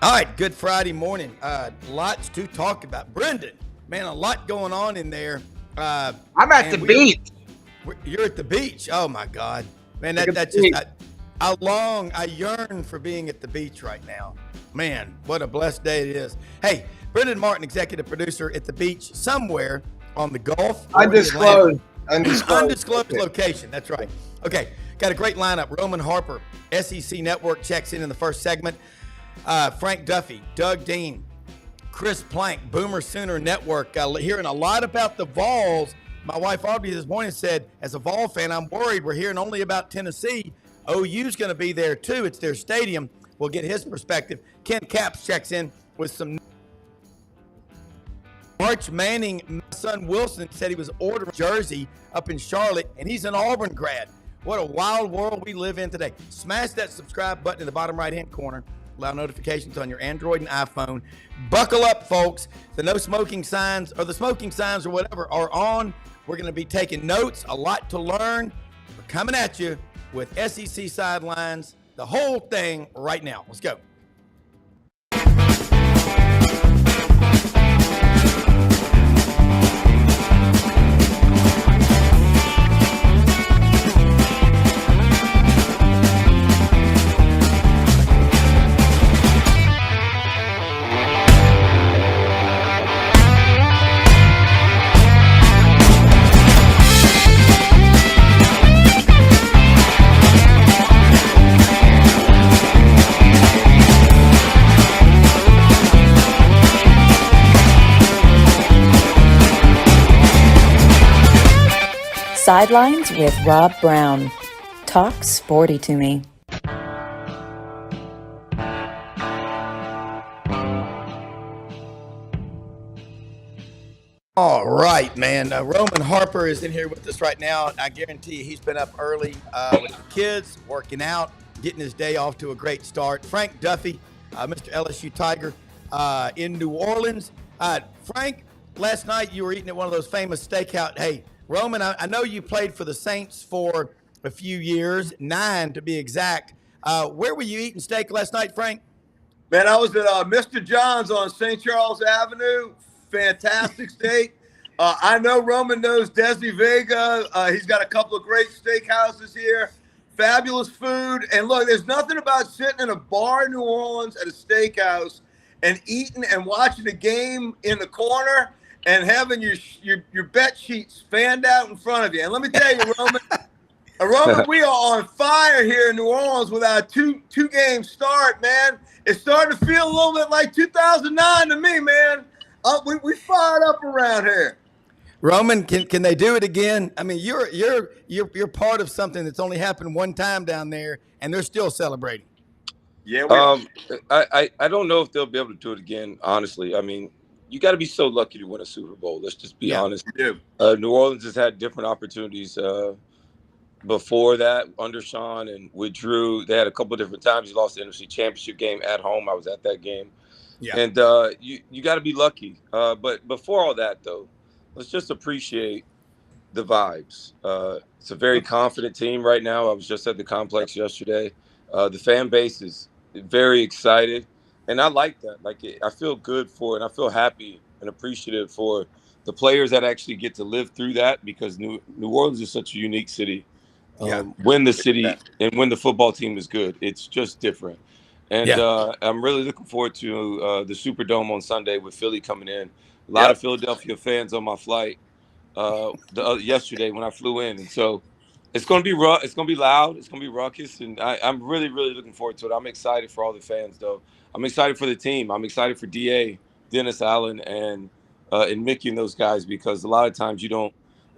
All right, good Friday morning. Lots to talk about. Brenden, man, a lot going on in there. I'm at the beach. You're at the beach. Oh my God, man, Look at that's the just I yearn for being at the beach right now. Man, what a blessed day it is. Hey, Brenden Martin, executive producer at the beach somewhere on the Gulf. or the Atlantic. Undisclosed location. That's right. Okay, got a great lineup. Roman Harper, SEC Network checks in the first segment. Frank Duffy, Doug Dean, Chris Plank, Boomer Sooner Network. Hearing a lot about the Vols. My wife Audrey this morning said, as a Vol fan, I'm worried. We're hearing only about Tennessee. OU's going to be there too. It's their stadium. We'll get his perspective. Ken Capps checks in with some. March Manning, my son Wilson, said he was ordering a jersey up in Charlotte, and he's an Auburn grad. What a wild world we live in today. Smash that subscribe button in the bottom right-hand corner. Allow notifications on your Android and iPhone. Buckle up, folks. The no smoking signs or the smoking signs or whatever are on. We're going to be taking notes, a lot to learn. We're coming at you with SEC sidelines, the whole thing right now. Let's go. Sidelines with Rob Browne. Talk sporty to me. All right, man. Roman Harper is in here with us right now. I guarantee you he's been up early with the kids, working out, getting his day off to a great start. Frank Duffy, Mr. LSU Tiger in New Orleans. Frank, last night you were eating at one of those famous steakhouse. Hey, Roman, I know you played for the Saints for a few years, 9 to be exact. Where were you eating steak last night, Frank? Man, I was at Mr. John's on St. Charles Avenue. Fantastic steak. I know Roman knows Desi Vega. He's got a couple of great steakhouses here. Fabulous food. And look, there's nothing about sitting in a bar in New Orleans at a steakhouse and eating and watching a game in the corner and having your bet sheets fanned out in front of you. And let me tell you, Roman, we are on fire here in New Orleans with our two-game start, man. It's starting to feel a little bit like 2009 to me, man. We fired up around here. Roman, can they do it again? I mean, you're part of something that's only happened one time down there, and they're still celebrating. Yeah. I don't know if they'll be able to do it again. Honestly, I mean, you got to be so lucky to win a Super Bowl. Let's just be honest. Yeah. New Orleans has had different opportunities before that under Sean and with Drew. They had a couple of different times. You lost the NFC Championship game at home. I was at that game. Yeah. And you got to be lucky. But before all that, though, let's just appreciate the vibes. It's a very confident team right now. I was just at the complex yesterday. The fan base is very excited. And I like that. Like, I feel good for it. And I feel happy and appreciative for the players that actually get to live through that, because New Orleans is such a unique city. When the city and when the football team is good, it's just different. And I'm really looking forward to the Superdome on Sunday with Philly coming in. A lot of Philadelphia fans on my flight yesterday when I flew in. And so it's going to be rough. It's going to be loud. It's going to be ruckus. And I'm really, really looking forward to it. I'm excited for all the fans, though. I'm excited for the team. I'm excited for DA, Dennis Allen, and Mickey and those guys, because a lot of times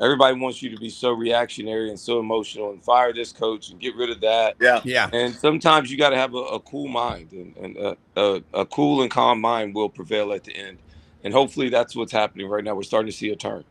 everybody wants you to be so reactionary and so emotional and fire this coach and get rid of that. Yeah. And sometimes you got to have a cool mind, and a cool and calm mind will prevail at the end. And hopefully that's what's happening right now. We're starting to see a turn.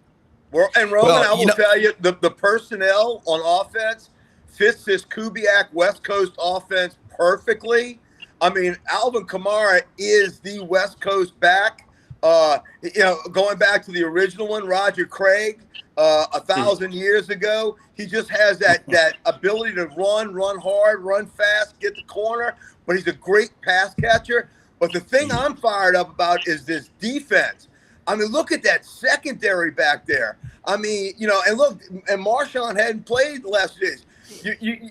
Roman, I will tell you, the personnel on offense fits this Kubiak West Coast offense perfectly. I mean, Alvin Kamara is the West Coast back. Going back to the original one, Roger Craig, 1,000 years ago, he just has that ability to run hard, run fast, get the corner. But he's a great pass catcher. But the thing I'm fired up about is this defense. I mean, look at that secondary back there. I mean, and look, and Marshawn hadn't played the last few days.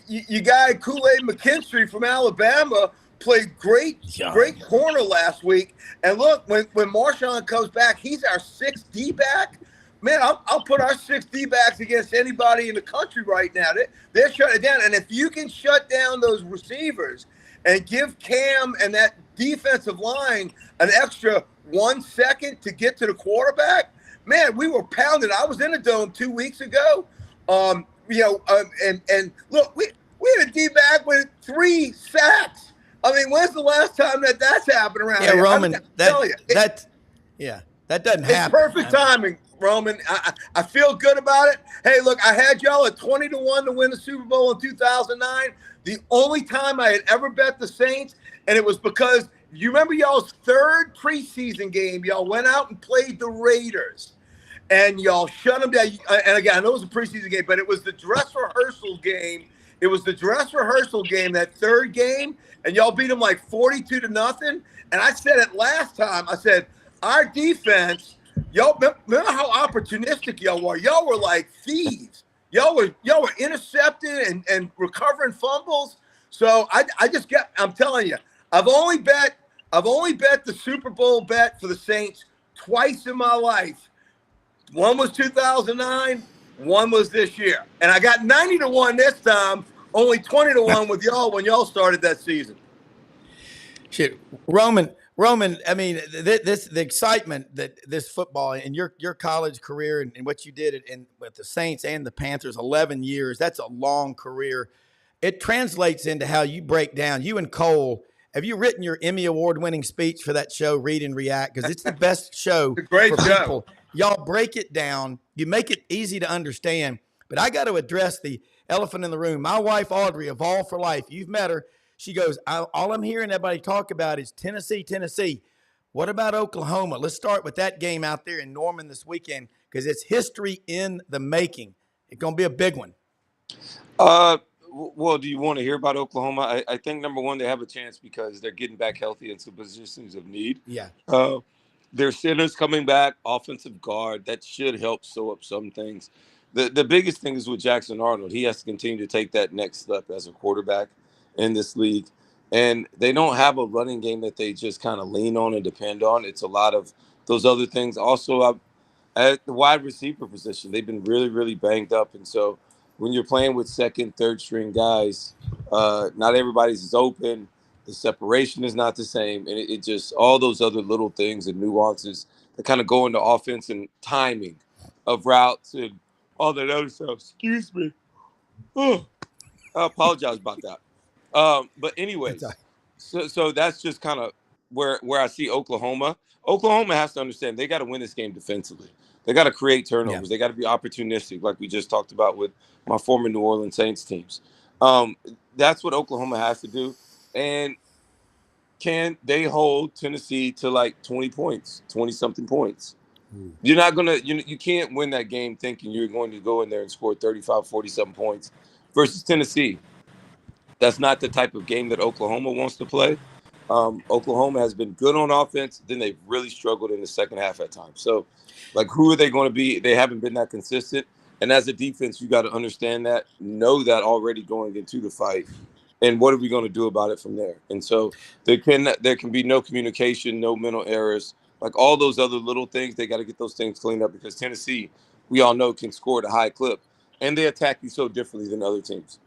You got Kool-Aid McKinstry from Alabama played great corner last week. And look, when Marshawn comes back, he's our 6th D-back. Man, I'll put our 6 D-backs against anybody in the country right now. They're shutting it down. And if you can shut down those receivers and give Cam and that defensive line an extra 1 second to get to the quarterback, man, we were pounded. I was in the dome 2 weeks ago. And look, we had a D-back with 3 sacks. I mean, when's the last time that's happened around here? Roman, that doesn't happen. It's perfect timing, Roman. I feel good about it. Hey, look, I had y'all at 20-1 to win the Super Bowl in 2009. The only time I had ever bet the Saints, and it was because you remember y'all's 3rd preseason game. Y'all went out and played the Raiders, and y'all shut them down. And again, I know it was a preseason game, but it was the dress rehearsal game. It was the dress rehearsal game, that 3rd game, and y'all beat them like 42-0. And I said it last time. I said, our defense, y'all remember how opportunistic y'all were? Y'all were like thieves. Y'all were intercepting and recovering fumbles. So I'm telling you, I've only bet the Super Bowl bet for the Saints twice in my life. One was 2009, one was this year. And I got 90-1 this time, only 20-1 with y'all when y'all started that season. Shit, Roman, I mean, the excitement that this football and your college career and what you did with the Saints and the Panthers, 11 years, that's a long career. It translates into how you break down. You and Cole, have you written your Emmy Award-winning speech for that show, Read and React? Because it's the best show. It's a great show. People. Y'all break it down. You make it easy to understand. But I got to address the elephant in the room. My wife, Audrey, of All for Life, you've met her. She goes, all I'm hearing everybody talk about is Tennessee. What about Oklahoma? Let's start with that game out there in Norman this weekend because it's history in the making. It's going to be a big one. Well, do you want to hear about Oklahoma? I think, number one, they have a chance because they're getting back healthy into positions of need. Yeah. Their center's coming back, offensive guard. That should help sew up some things. The biggest thing is with Jackson Arnold. He has to continue to take that next step as a quarterback in this league. And they don't have a running game that they just kind of lean on and depend on. It's a lot of those other things. Also, at the wide receiver position, they've been really, really banged up. And so when you're playing with second, third string guys, not everybody's as open. The separation is not the same. And it just all those other little things and nuances that kind of go into offense and timing of routes and all that other stuff. Excuse me. Oh, I apologize about that. But anyways, so that's just kind of where I see Oklahoma. Oklahoma has to understand they got to win this game defensively. They got to create turnovers. Yeah. They got to be opportunistic, like we just talked about with my former New Orleans Saints teams. That's what Oklahoma has to do. And can they hold Tennessee to like 20 points, 20-something points? You're not going to – you can't win that game thinking you're going to go in there and score 35, 40-something points versus Tennessee. That's not the type of game that Oklahoma wants to play. Oklahoma has been good on offense. Then they've really struggled in the second half at times. So, like, who are they going to be? They haven't been that consistent. And as a defense, you got to understand that, know that already going into the fight. And what are we going to do about it from there? And so there can be no communication, no mental errors. Like all those other little things, they got to get those things cleaned up because Tennessee, we all know, can score at a high clip. And they attack you so differently than other teams.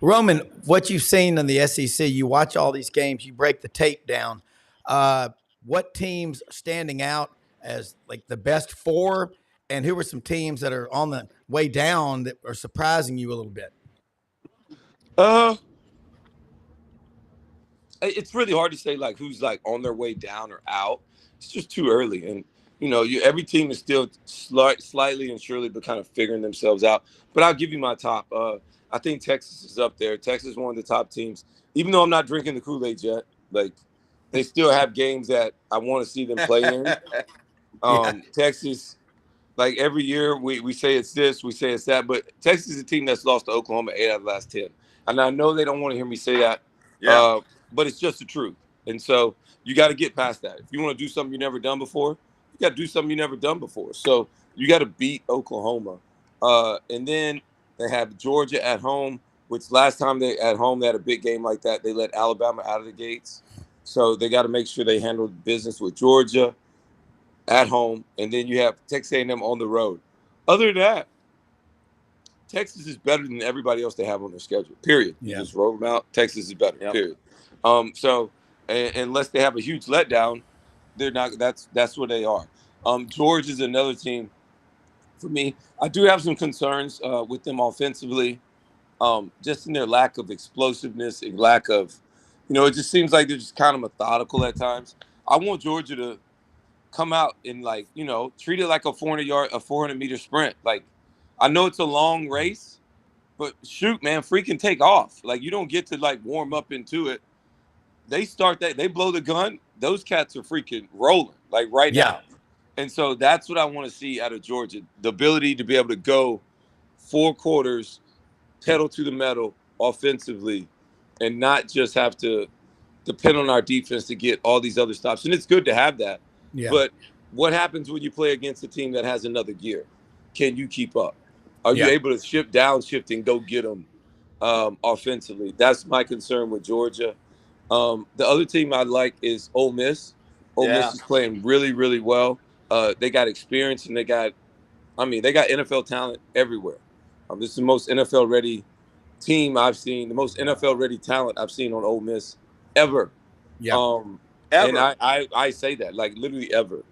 Roman, what you've seen in the SEC, you watch all these games, you break the tape down. What teams standing out as like the best four, and who are some teams that are on the way down that are surprising you a little bit? It's really hard to say like who's like on their way down or out. It's just too early, and every team is still slightly and surely, but kind of figuring themselves out. But I'll give you my top. I think Texas is up there. Texas is one of the top teams. Even though I'm not drinking the Kool-Aid yet, like they still have games that I want to see them play in. Texas, like every year we say it's this, we say it's that, but Texas is a team that's lost to Oklahoma 8 out of the last 10. And I know they don't want to hear me say that, but it's just the truth. And so you got to get past that. If you want to do something you've never done before, you got to do something you've never done before. So you got to beat Oklahoma. And then they have Georgia at home, which last time they had a big game like that, they let Alabama out of the gates. So they got to make sure they handle business with Georgia at home. And then you have Texas A&M on the road. Other than that, Texas is better than everybody else they have on their schedule, period. You just roll them out. Texas is better, period. So unless they have a huge letdown, they're not. That's where they are. Georgia's another team. For me, I do have some concerns with them offensively, just in their lack of explosiveness and lack of, it just seems like they're just kind of methodical at times. I want Georgia to come out and treat it like a 400-meter sprint. Like, I know it's a long race, but shoot, man, freaking take off. Like, you don't get to warm up into it. They blow the gun. Those cats are freaking rolling now. And so that's what I want to see out of Georgia. The ability to be able to go 4 quarters, pedal to the metal offensively, and not just have to depend on our defense to get all these other stops. And it's good to have that. Yeah. But what happens when you play against a team that has another gear? Can you keep up? Are you able to shift and go get them offensively? That's my concern with Georgia. The other team I like is Ole Miss. Ole Miss is playing really, really well. They got experience and they got NFL talent everywhere. This is the most NFL ready team I've seen, the most NFL ready talent I've seen on Ole Miss ever. Ever. And I say that, literally ever.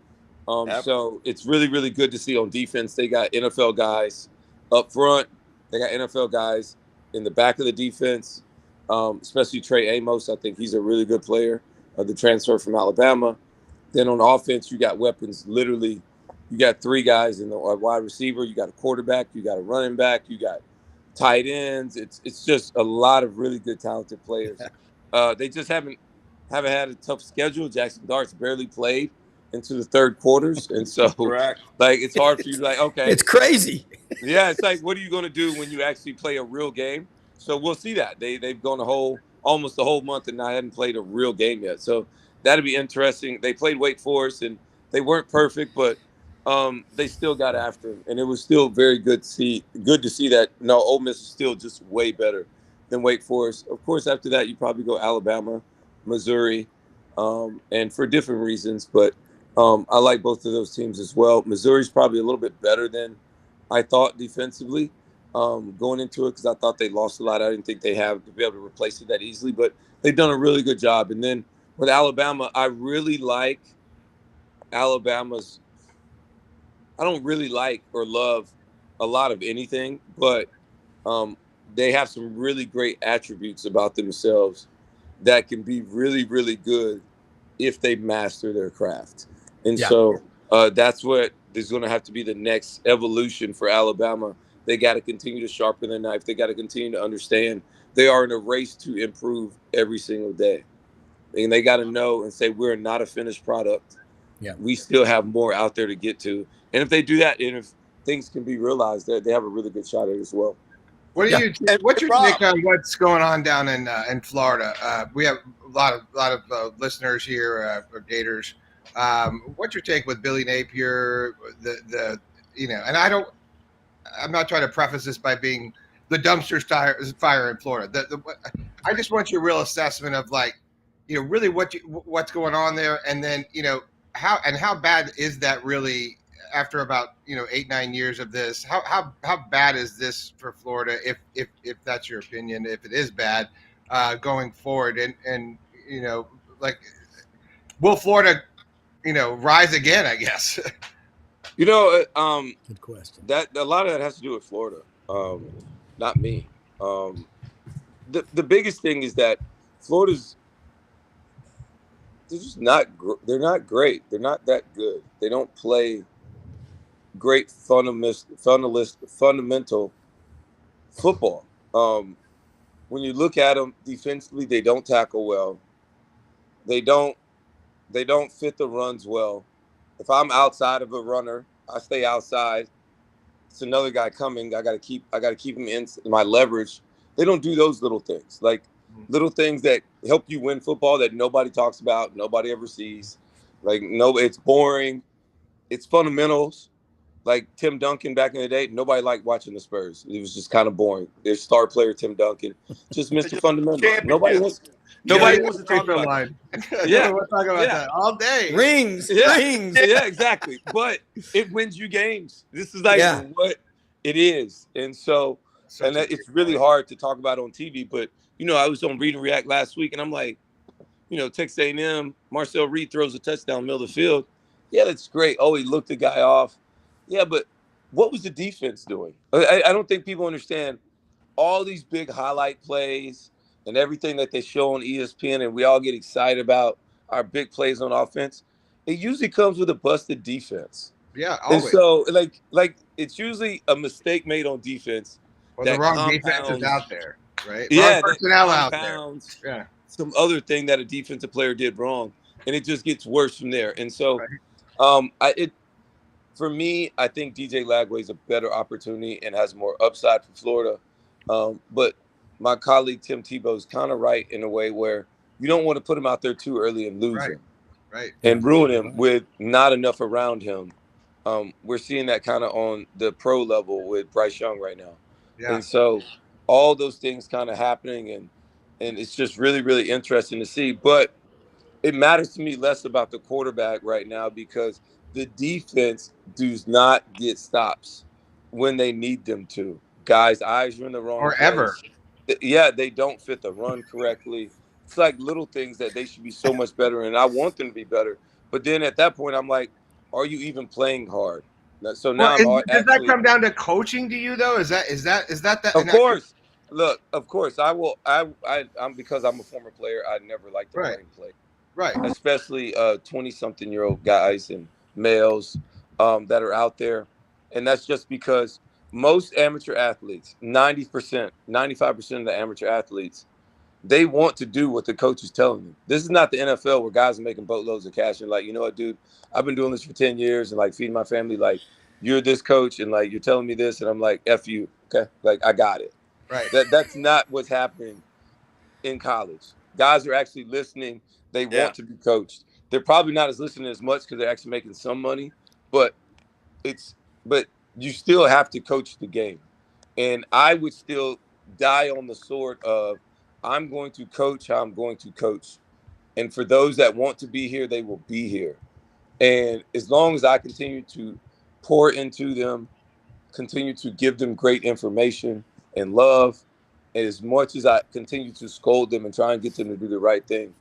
So it's really, really good to see on defense. They got NFL guys up front. They got NFL guys in the back of the defense, especially Trey Amos. I think he's a really good player, the transfer from Alabama. Then on offense, you got weapons. Literally, you got 3 guys in the wide receiver. You got a quarterback. You got a running back. You got tight ends. It's just a lot of really good, talented players. They just haven't had a tough schedule. Jackson Dart's barely played into the third quarters, and so it's hard for you to okay. It's crazy. Yeah, it's what are you going to do when you actually play a real game? So we'll see that they've gone almost a whole month and I hadn't played a real game yet. So that'll be interesting. They played Wake Forest and they weren't perfect, but they still got after him, and it was still very good to see that. No, Ole Miss is still just way better than Wake Forest. Of course, after that, you probably go Alabama, Missouri, and for different reasons. But I like both of those teams as well. Missouri's probably a little bit better than I thought defensively going into it because I thought they lost a lot. I didn't think they have to be able to replace it that easily, but they've done a really good job. And then with Alabama, I really like Alabama's. I don't really like or love a lot of anything, but they have some really great attributes about themselves that can be really, really good if they master their craft. And so that's what is going to have to be the next evolution for Alabama. They got to continue to sharpen their knife. They got to continue to understand they are in a race to improve every single day. And they got to know and say, we're not a finished product. Yeah. We still have more out there to get to. And if they do that, and if things can be realized, they have a really good shot at it as well. What's your take on what's going on down in Florida? We have a lot of listeners here for Gators. What's your take with Billy Napier? And I'm not trying to preface this by being the dumpster fire in Florida. I just want your real assessment of really what's going on there, and then how bad is that really after about 8-9 years of this? How bad is this for Florida if that's your opinion, if it is bad going forward, and will Florida rise again, I guess? Good question. That a lot of that has to do with Florida, not me. The biggest thing is that Florida's they're just not they're not great. They're not that good. They don't play great fundamental football. When you look at them defensively, they don't tackle well. They don't fit the runs well. If I'm outside of a runner, I stay outside. It's another guy coming. I gotta keep him in my leverage. They don't do those little things. little things that help you win football that nobody talks about, nobody ever sees. Like, no, it's boring. It's fundamentals. Like Tim Duncan back in the day, nobody liked watching the Spurs. It was just kind of boring. Their star player, Tim Duncan, just Mr. Fundamental. Nobody wants to talk about it. Yeah, we'll talk about that all day. Rings. Yeah, exactly. But it wins you games. This is like what it is. And so, it's really hard to talk about on TV. But, I was on Read and React last week, and I'm like, Texas A&M, Marcel Reed throws a touchdown in the middle of the field. Yeah, that's great. Oh, he looked the guy off. Yeah, but what was the defense doing? I don't think people understand all these big highlight plays and everything that they show on ESPN, and we all get excited about our big plays on offense. It usually comes with a busted defense. Yeah, always. And so, like it's usually a mistake made on defense. Well, the wrong defense is out there, right? Yeah, wrong personnel out there. Yeah, some other thing that a defensive player did wrong, and it just gets worse from there. And so, for me, I think DJ Lagway is a better opportunity and has more upside for Florida. But my colleague Tim Tebow is kind of right in a way where you don't want to put him out there too early and lose him, and ruin him with not enough around him. We're seeing that kind of on the pro level with Bryce Young right now. Yeah. And so all those things kind of happening, and it's just really, really interesting to see. But it matters to me less about the quarterback right now because the defense does not get stops when they need them to. Guys' eyes are in the wrong place. Ever. Yeah, they don't fit the run correctly. It's like little things that they should be so much better, and I want them to be better. But then at that point, I'm like, are you even playing hard? So now does that come down to coaching to you though? Is that? Of course. Look, of course, I will. I'm because I'm a former player. I never liked the running play, right? Especially 20-something-year-old guys and males that are out there, and that's just because most amateur athletes, 90%, 95% of the amateur athletes, they want to do what the coach is telling them. This is not the NFL where guys are making boatloads of cash and like, you know what, dude, I've been doing this for 10 years and like feeding my family. Like, you're this coach and like you're telling me this, and I'm like, F you, okay? Like, I got it. Right. That's not what's happening in college. Guys are actually listening. They want to be coached. They're probably not as listening as much because they're actually making some money, but you still have to coach the game. And I would still die on the sword of I'm going to coach how I'm going to coach. And for those that want to be here, they will be here. And as long as I continue to pour into them, continue to give them great information and love, and as much as I continue to scold them and try and get them to do the right thing,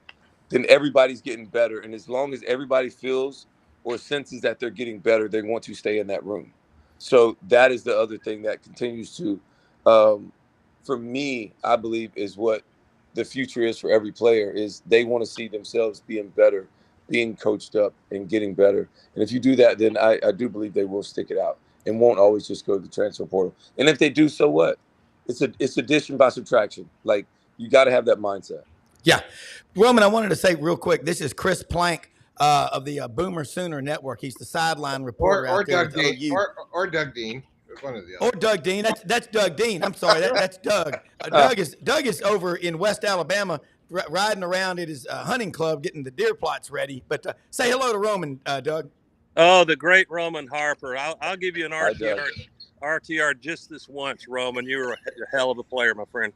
then everybody's getting better. And as long as everybody feels or senses that they're getting better, they want to stay in that room. So that is the other thing that continues to, for me, I believe is what the future is for every player is they want to see themselves being better, being coached up and getting better. And if you do that, then I do believe they will stick it out and won't always just go to the transfer portal. And if they do, so what? It's addition by subtraction. Like, you got to have that mindset. Yeah. Roman, I wanted to say real quick, this is Chris Plank of the Boomer Sooner Network. He's the sideline reporter or Doug Dean. Or Doug Dean. One of the other. Or Doug Dean. That's Doug Dean. I'm sorry. That's Doug. Doug is over in West Alabama riding around at his hunting club getting the deer plots ready. But say hello to Roman, Doug. Oh, the great Roman Harper. I'll give you an RTR just this once, Roman. You were a hell of a player, my friend.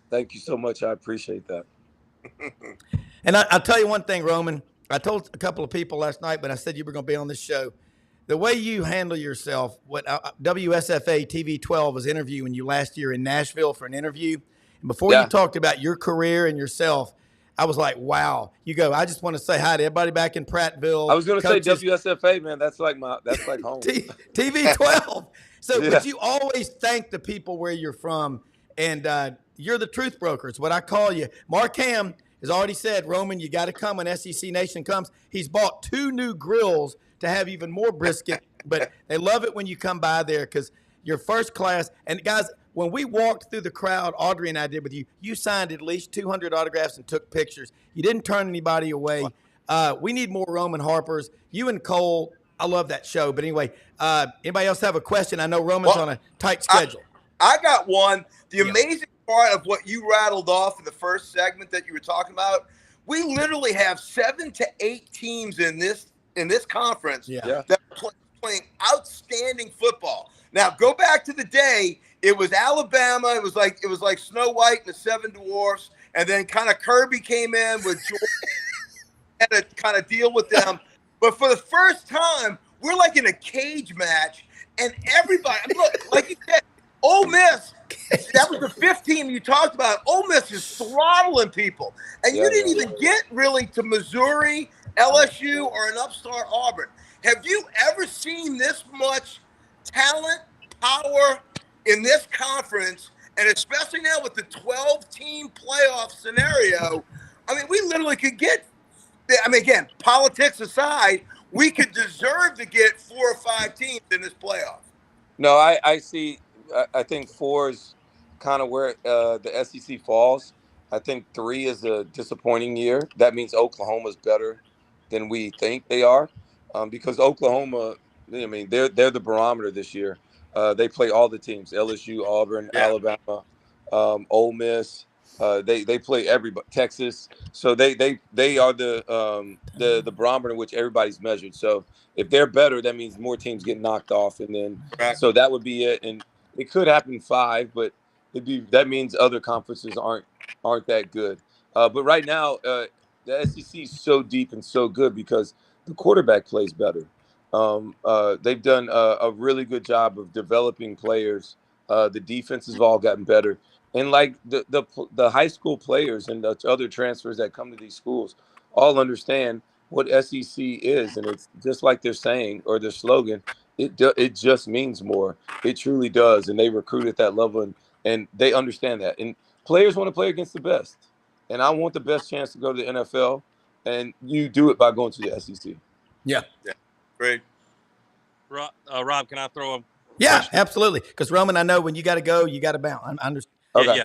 Thank you so much. I appreciate that. And I'll tell you one thing, Roman. I told a couple of people last night, but I said you were going to be on this show. The way you handle yourself, what WSFA TV 12 was interviewing you last year in Nashville for an interview. And before you talked about your career and yourself, I was like, wow. You go, I just want to say hi to everybody back in Prattville. I was going to say WSFA, man. That's like home. TV 12. So, but you always thank the people where you're from. And you're the truth broker. It's what I call you. Mark Ham has already said, Roman, you got to come when SEC Nation comes. He's bought 2 new grills to have even more brisket, but they love it when you come by there because you're first class. And guys, when we walked through the crowd, Audrey and I did with you, you signed at least 200 autographs and took pictures. You didn't turn anybody away. We need more Roman Harpers. You and Cole, I love that show. But anyway, anybody else have a question? I know Roman's on a tight schedule. I got one. The amazing part of what you rattled off in the first segment that you were talking about, we literally have 7 to 8 teams in this conference that are playing outstanding football. Now, go back to the day. It was Alabama. It was like Snow White and the Seven Dwarfs, and then kind of Kirby came in with Georgia had to kind of deal with them. But for the first time, we're like in a cage match, and everybody. Look, like you said, Ole Miss. That was the 5th team you talked about. Ole Miss is throttling people, and you didn't even get really to Missouri, LSU, or an upstart Auburn. Have you ever seen this much talent, power in this conference, and especially now with the 12-team playoff scenario? I mean, we literally could get. I mean, again, politics aside, we could deserve to get 4 or 5 teams in this playoff. No, I see. I think 4 is kind of where the SEC falls. I think 3 is a disappointing year. That means Oklahoma's better than we think they are, because Oklahoma, I mean, they're the barometer this year. They play all the teams: LSU, Auburn, Alabama, Ole Miss. They play everybody. Texas. So they are the barometer in which everybody's measured. So if they're better, that means more teams get knocked off, and then so that would be it. And it could happen 5, but that means other conferences aren't that good. But right now, the SEC is so deep and so good because the quarterback plays better. They've done a really good job of developing players. The defenses have all gotten better. And like the high school players and the other transfers that come to these schools all understand what SEC is, and it's just like they're saying, or their slogan, it just means more. It truly does, and they recruit at that level, and they understand that. And players want to play against the best, and I want the best chance to go to the NFL, and you do it by going to the SEC. Yeah. Great. Rob, can I throw a question? Absolutely. Because Roman, I know when you got to go, you got to bounce. I understand. Okay.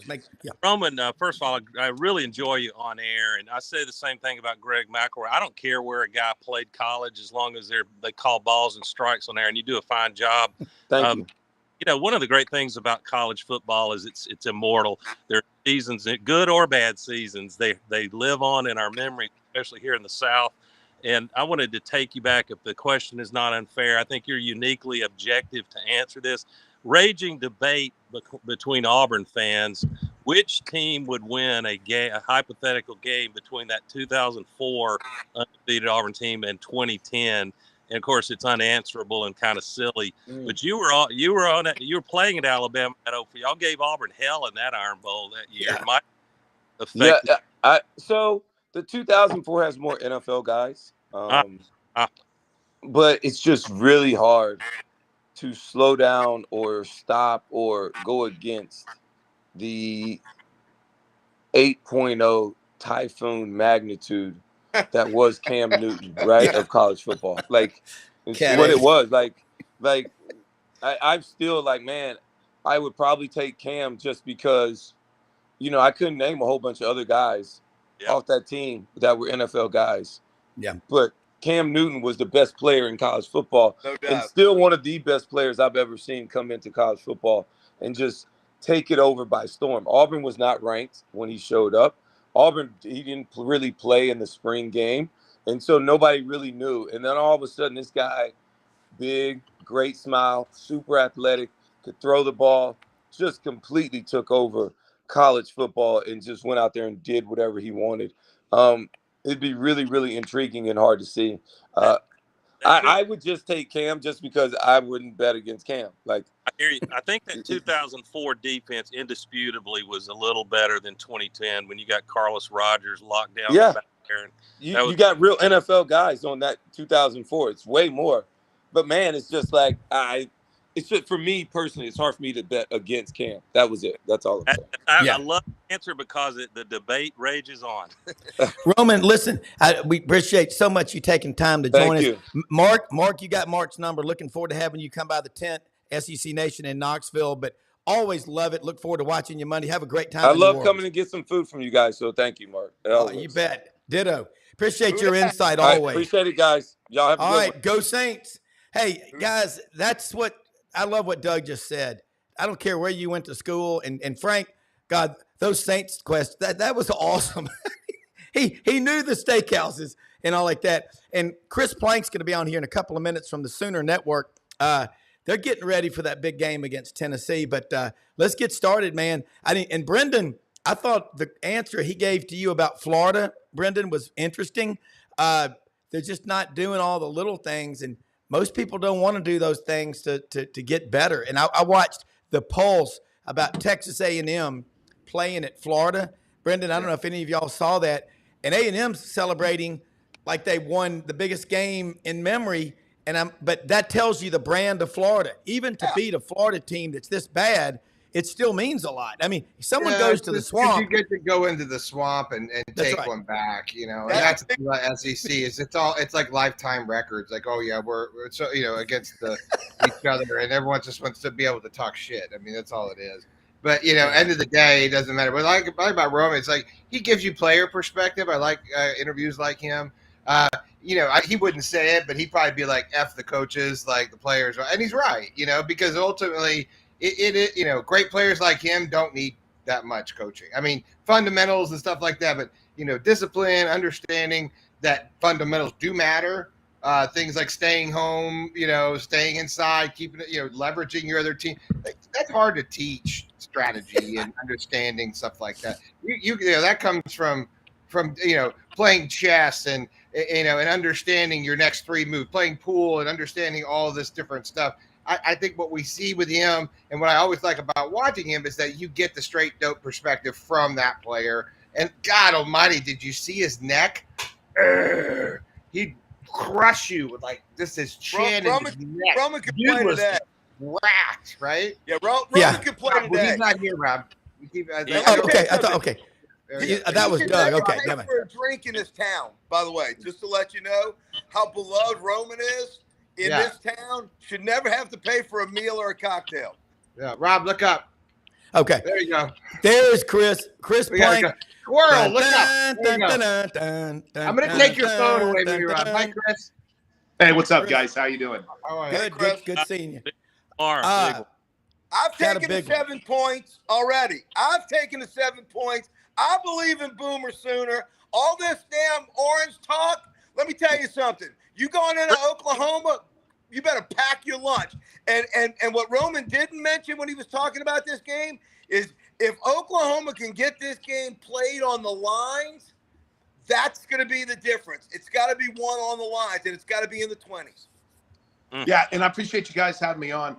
Roman, first of all, I really enjoy you on air, and I say the same thing about Greg McElroy. I don't care where a guy played college as long as they call balls and strikes on air, and you do a fine job. Thank you. You know, one of the great things about college football is it's immortal. There are seasons, good or bad seasons, they live on in our memory, especially here in the South. And I wanted to take you back, if the question is not unfair. I think you're uniquely objective to answer this. Raging debate between Auburn fans, which team would win a hypothetical game between that 2004 undefeated Auburn team and 2010? And of course, it's unanswerable and kind of silly. But you were playing at Alabama at Oak. Y'all gave Auburn hell in that Iron Bowl that year. Yeah. Might affect so the 2004 has more NFL guys, but it's just really hard to slow down or stop or go against the 8.0 typhoon magnitude that was Cam Newton, right, of college football. Like, it's what it was. Like I'm still like, man, I would probably take Cam just because, I couldn't name a whole bunch of other guys off that team that were NFL guys. Yeah. But Cam Newton was the best player in college football, and still one of the best players I've ever seen come into college football and just take it over by storm. Auburn was not ranked when he showed up. Auburn, he didn't really play in the spring game, and so nobody really knew. And then all of a sudden, this guy, big, great smile, super athletic, could throw the ball, just completely took over college football and just went out there and did whatever he wanted. It'd be really, really intriguing and hard to see. I would just take Cam just because I wouldn't bet against Cam. Like, I hear you. I think that 2004 defense indisputably was a little better than 2010 when you got Carlos Rogers locked down. Yeah, back there. You got real NFL guys on that 2004. It's way more. But man, it's just like it's just, for me personally, it's hard for me to bet against Cam. That was it. That's all I'm saying. I love the answer because the debate rages on. Roman, listen, we appreciate so much you taking time to join us. Mark, you got Mark's number. Looking forward to having you come by the tent, SEC Nation in Knoxville. But always love it. Look forward to watching you Monday. Have a great time. I love coming and get some food from you guys. So thank you, Mark. You bet. Ditto. Appreciate your insight always. Appreciate it, guys. Y'all have a good one. Go Saints. Hey, guys, I love what Doug just said. I don't care where you went to school. And Frank, God, those Saints quest, that was awesome. he knew the steakhouses and all like that. And Chris Plank's going to be on here in a couple of minutes from the Sooner Network. They're getting ready for that big game against Tennessee. But let's get started, man. And Brenden, I thought the answer he gave to you about Florida, Brenden, was interesting. They're just not doing all the little things, and most people don't want to do those things to get better. And I watched the polls about Texas A&M playing at Florida. Brenden, I don't know if any of y'all saw that. And A&M's celebrating like they won the biggest game in memory. But that tells you the brand of Florida. Even to beat a Florida team that's this bad, it still means a lot. I mean, if someone goes to the swamp. You get to go into the swamp and take one back, you know. And that's what SEC is. It's like lifetime records. Like, oh yeah, we're so, you know, against each other, and everyone just wants to be able to talk shit. I mean, that's all it is. But you know, end of the day, it doesn't matter. But I like about Roman, it's like he gives you player perspective. I like interviews like him. You know, he wouldn't say it, but he'd probably be like, F the coaches, like the players. And he's right, you know, because ultimately it you know, great players like him don't need that much coaching. I mean, fundamentals and stuff like that, but, you know, discipline, understanding that fundamentals do matter. Things like staying home, you know, staying inside, keeping it, you know, leveraging your other team. That's hard to teach strategy and understanding stuff like that. You know, that comes from, you know, playing chess and, you know, and understanding your next three moves, playing pool and understanding all this different stuff. I think what we see with him and what I always like about watching him is that you get the straight dope perspective from that player. And God almighty, did you see his neck? He'd crush you with like this his chin and his neck. Roman could play today. Racked, right? Yeah, Roman could play today. Well, he's not here, Rob. Okay. I thought, okay. That was Doug. Okay. Never for a drink in this town, by the way, just to let you know how beloved Roman is in this town. Should never have to pay for a meal or a cocktail. Yeah, Rob, look up. Okay. There you go. There's Chris. Chris Plank. Squirrel, look up. I'm going to take your phone away from you, Rob. Hi, Chris. Hey, what's up, guys? How you doing? Good seeing you. I've taken the 7 points already. I've taken the 7 points. I believe in Boomer Sooner. All this damn orange talk, let me tell you something. You going into Oklahoma, you better pack your lunch. And what Roman didn't mention when he was talking about this game is if Oklahoma can get this game played on the lines, that's going to be the difference. It's got to be one on the lines, and it's got to be in the 20s. Yeah, and I appreciate you guys having me on.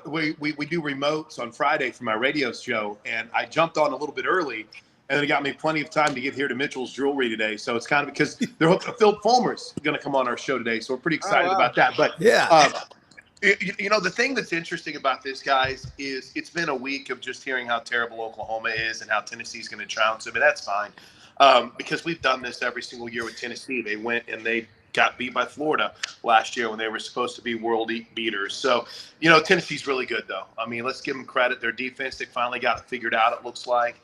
We do remotes on Friday for my radio show, and I jumped on a little bit early, and it got me plenty of time to get here to Mitchell's Jewelry today. So it's kind of because Phil Fulmer's going to come on our show today, so we're pretty excited about that. But you know, the thing that's interesting about this, guys, is it's been a week of just hearing how terrible Oklahoma is and how Tennessee's going to trounce them, and that's fine because we've done this every single year with Tennessee. They went and they got beat by Florida last year when they were supposed to be world beaters. So, you know, Tennessee's really good, though. I mean, let's give them credit. Their defense, they finally got it figured out, it looks like.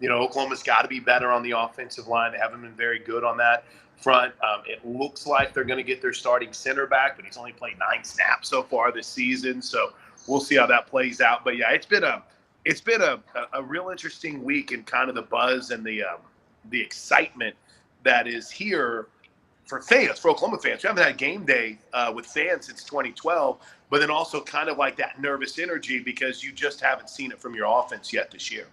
You know, Oklahoma's got to be better on the offensive line. They haven't been very good on that front. It looks like they're going to get their starting center back, but he's only played 9 snaps so far this season. So we'll see how that plays out. But, yeah, it's been a real interesting week and kind of the buzz and the excitement that is here for fans, for Oklahoma fans. We haven't had game day with fans since 2012, but then also kind of like that nervous energy because you just haven't seen it from your offense yet this year.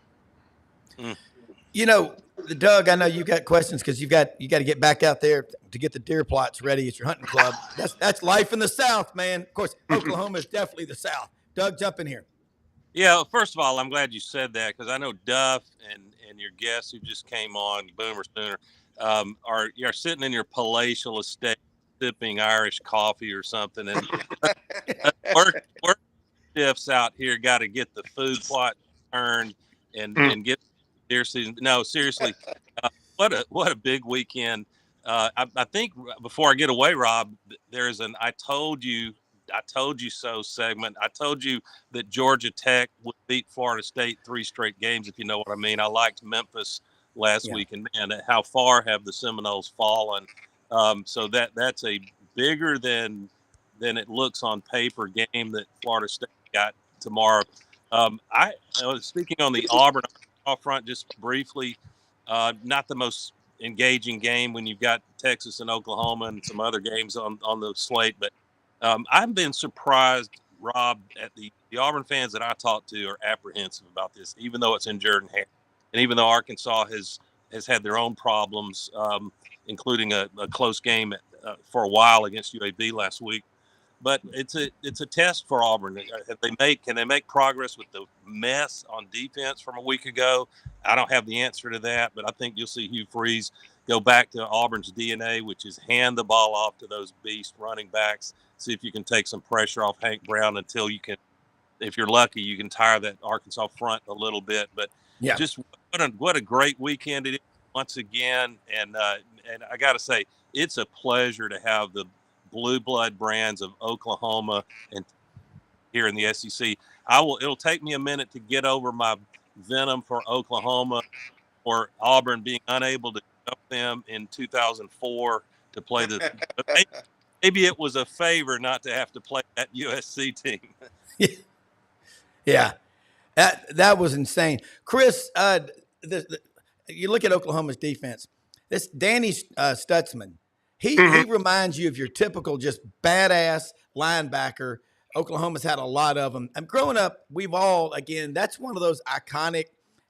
You know, Doug, I know you got questions because you got to get back out there to get the deer plots ready at your hunting club. That's life in the South, man. Of course, Oklahoma is definitely the South. Doug, jump in here. Yeah, first of all, I'm glad you said that because I know Duff and your guest who just came on, Boomer Sooner, you're sitting in your palatial estate sipping Irish coffee or something, and work shifts out here got to get the food plot turned and get deer season. No, seriously, what a big weekend. I think before I get away, Rob, there's an I told you so segment. I told you that Georgia Tech would beat Florida State 3 straight games, if you know what I mean. I liked Memphis last week, and man, how far have the Seminoles fallen? So that's a bigger than it looks on paper game that Florida State got tomorrow. I was speaking on the Auburn front just briefly. Not the most engaging game when you've got Texas and Oklahoma and some other games on the slate, but I've been surprised, Rob, at the Auburn fans that I talked to are apprehensive about this, even though it's in Jordan-Hare, and even though Arkansas has had their own problems, including a close game for a while against UAB last week. But it's a test for Auburn. Can they make progress with the mess on defense from a week ago? I don't have the answer to that, but I think you'll see Hugh Freeze go back to Auburn's DNA, which is hand the ball off to those beast running backs. See if you can take some pressure off Hank Browne until you can, if you're lucky, you can tire that Arkansas front a little bit. But just what a great weekend it is once again. And I got to say, it's a pleasure to have the blue blood brands of Oklahoma and here in the SEC. It'll take me a minute to get over my venom for Oklahoma or Auburn being unable to jump them in 2004 to play the. Maybe it was a favor not to have to play that USC team. Yeah, that was insane, Chris. You look at Oklahoma's defense. This Danny Stutzman. He reminds you of your typical just badass linebacker. Oklahoma's had a lot of them. And growing up, that's one of those iconic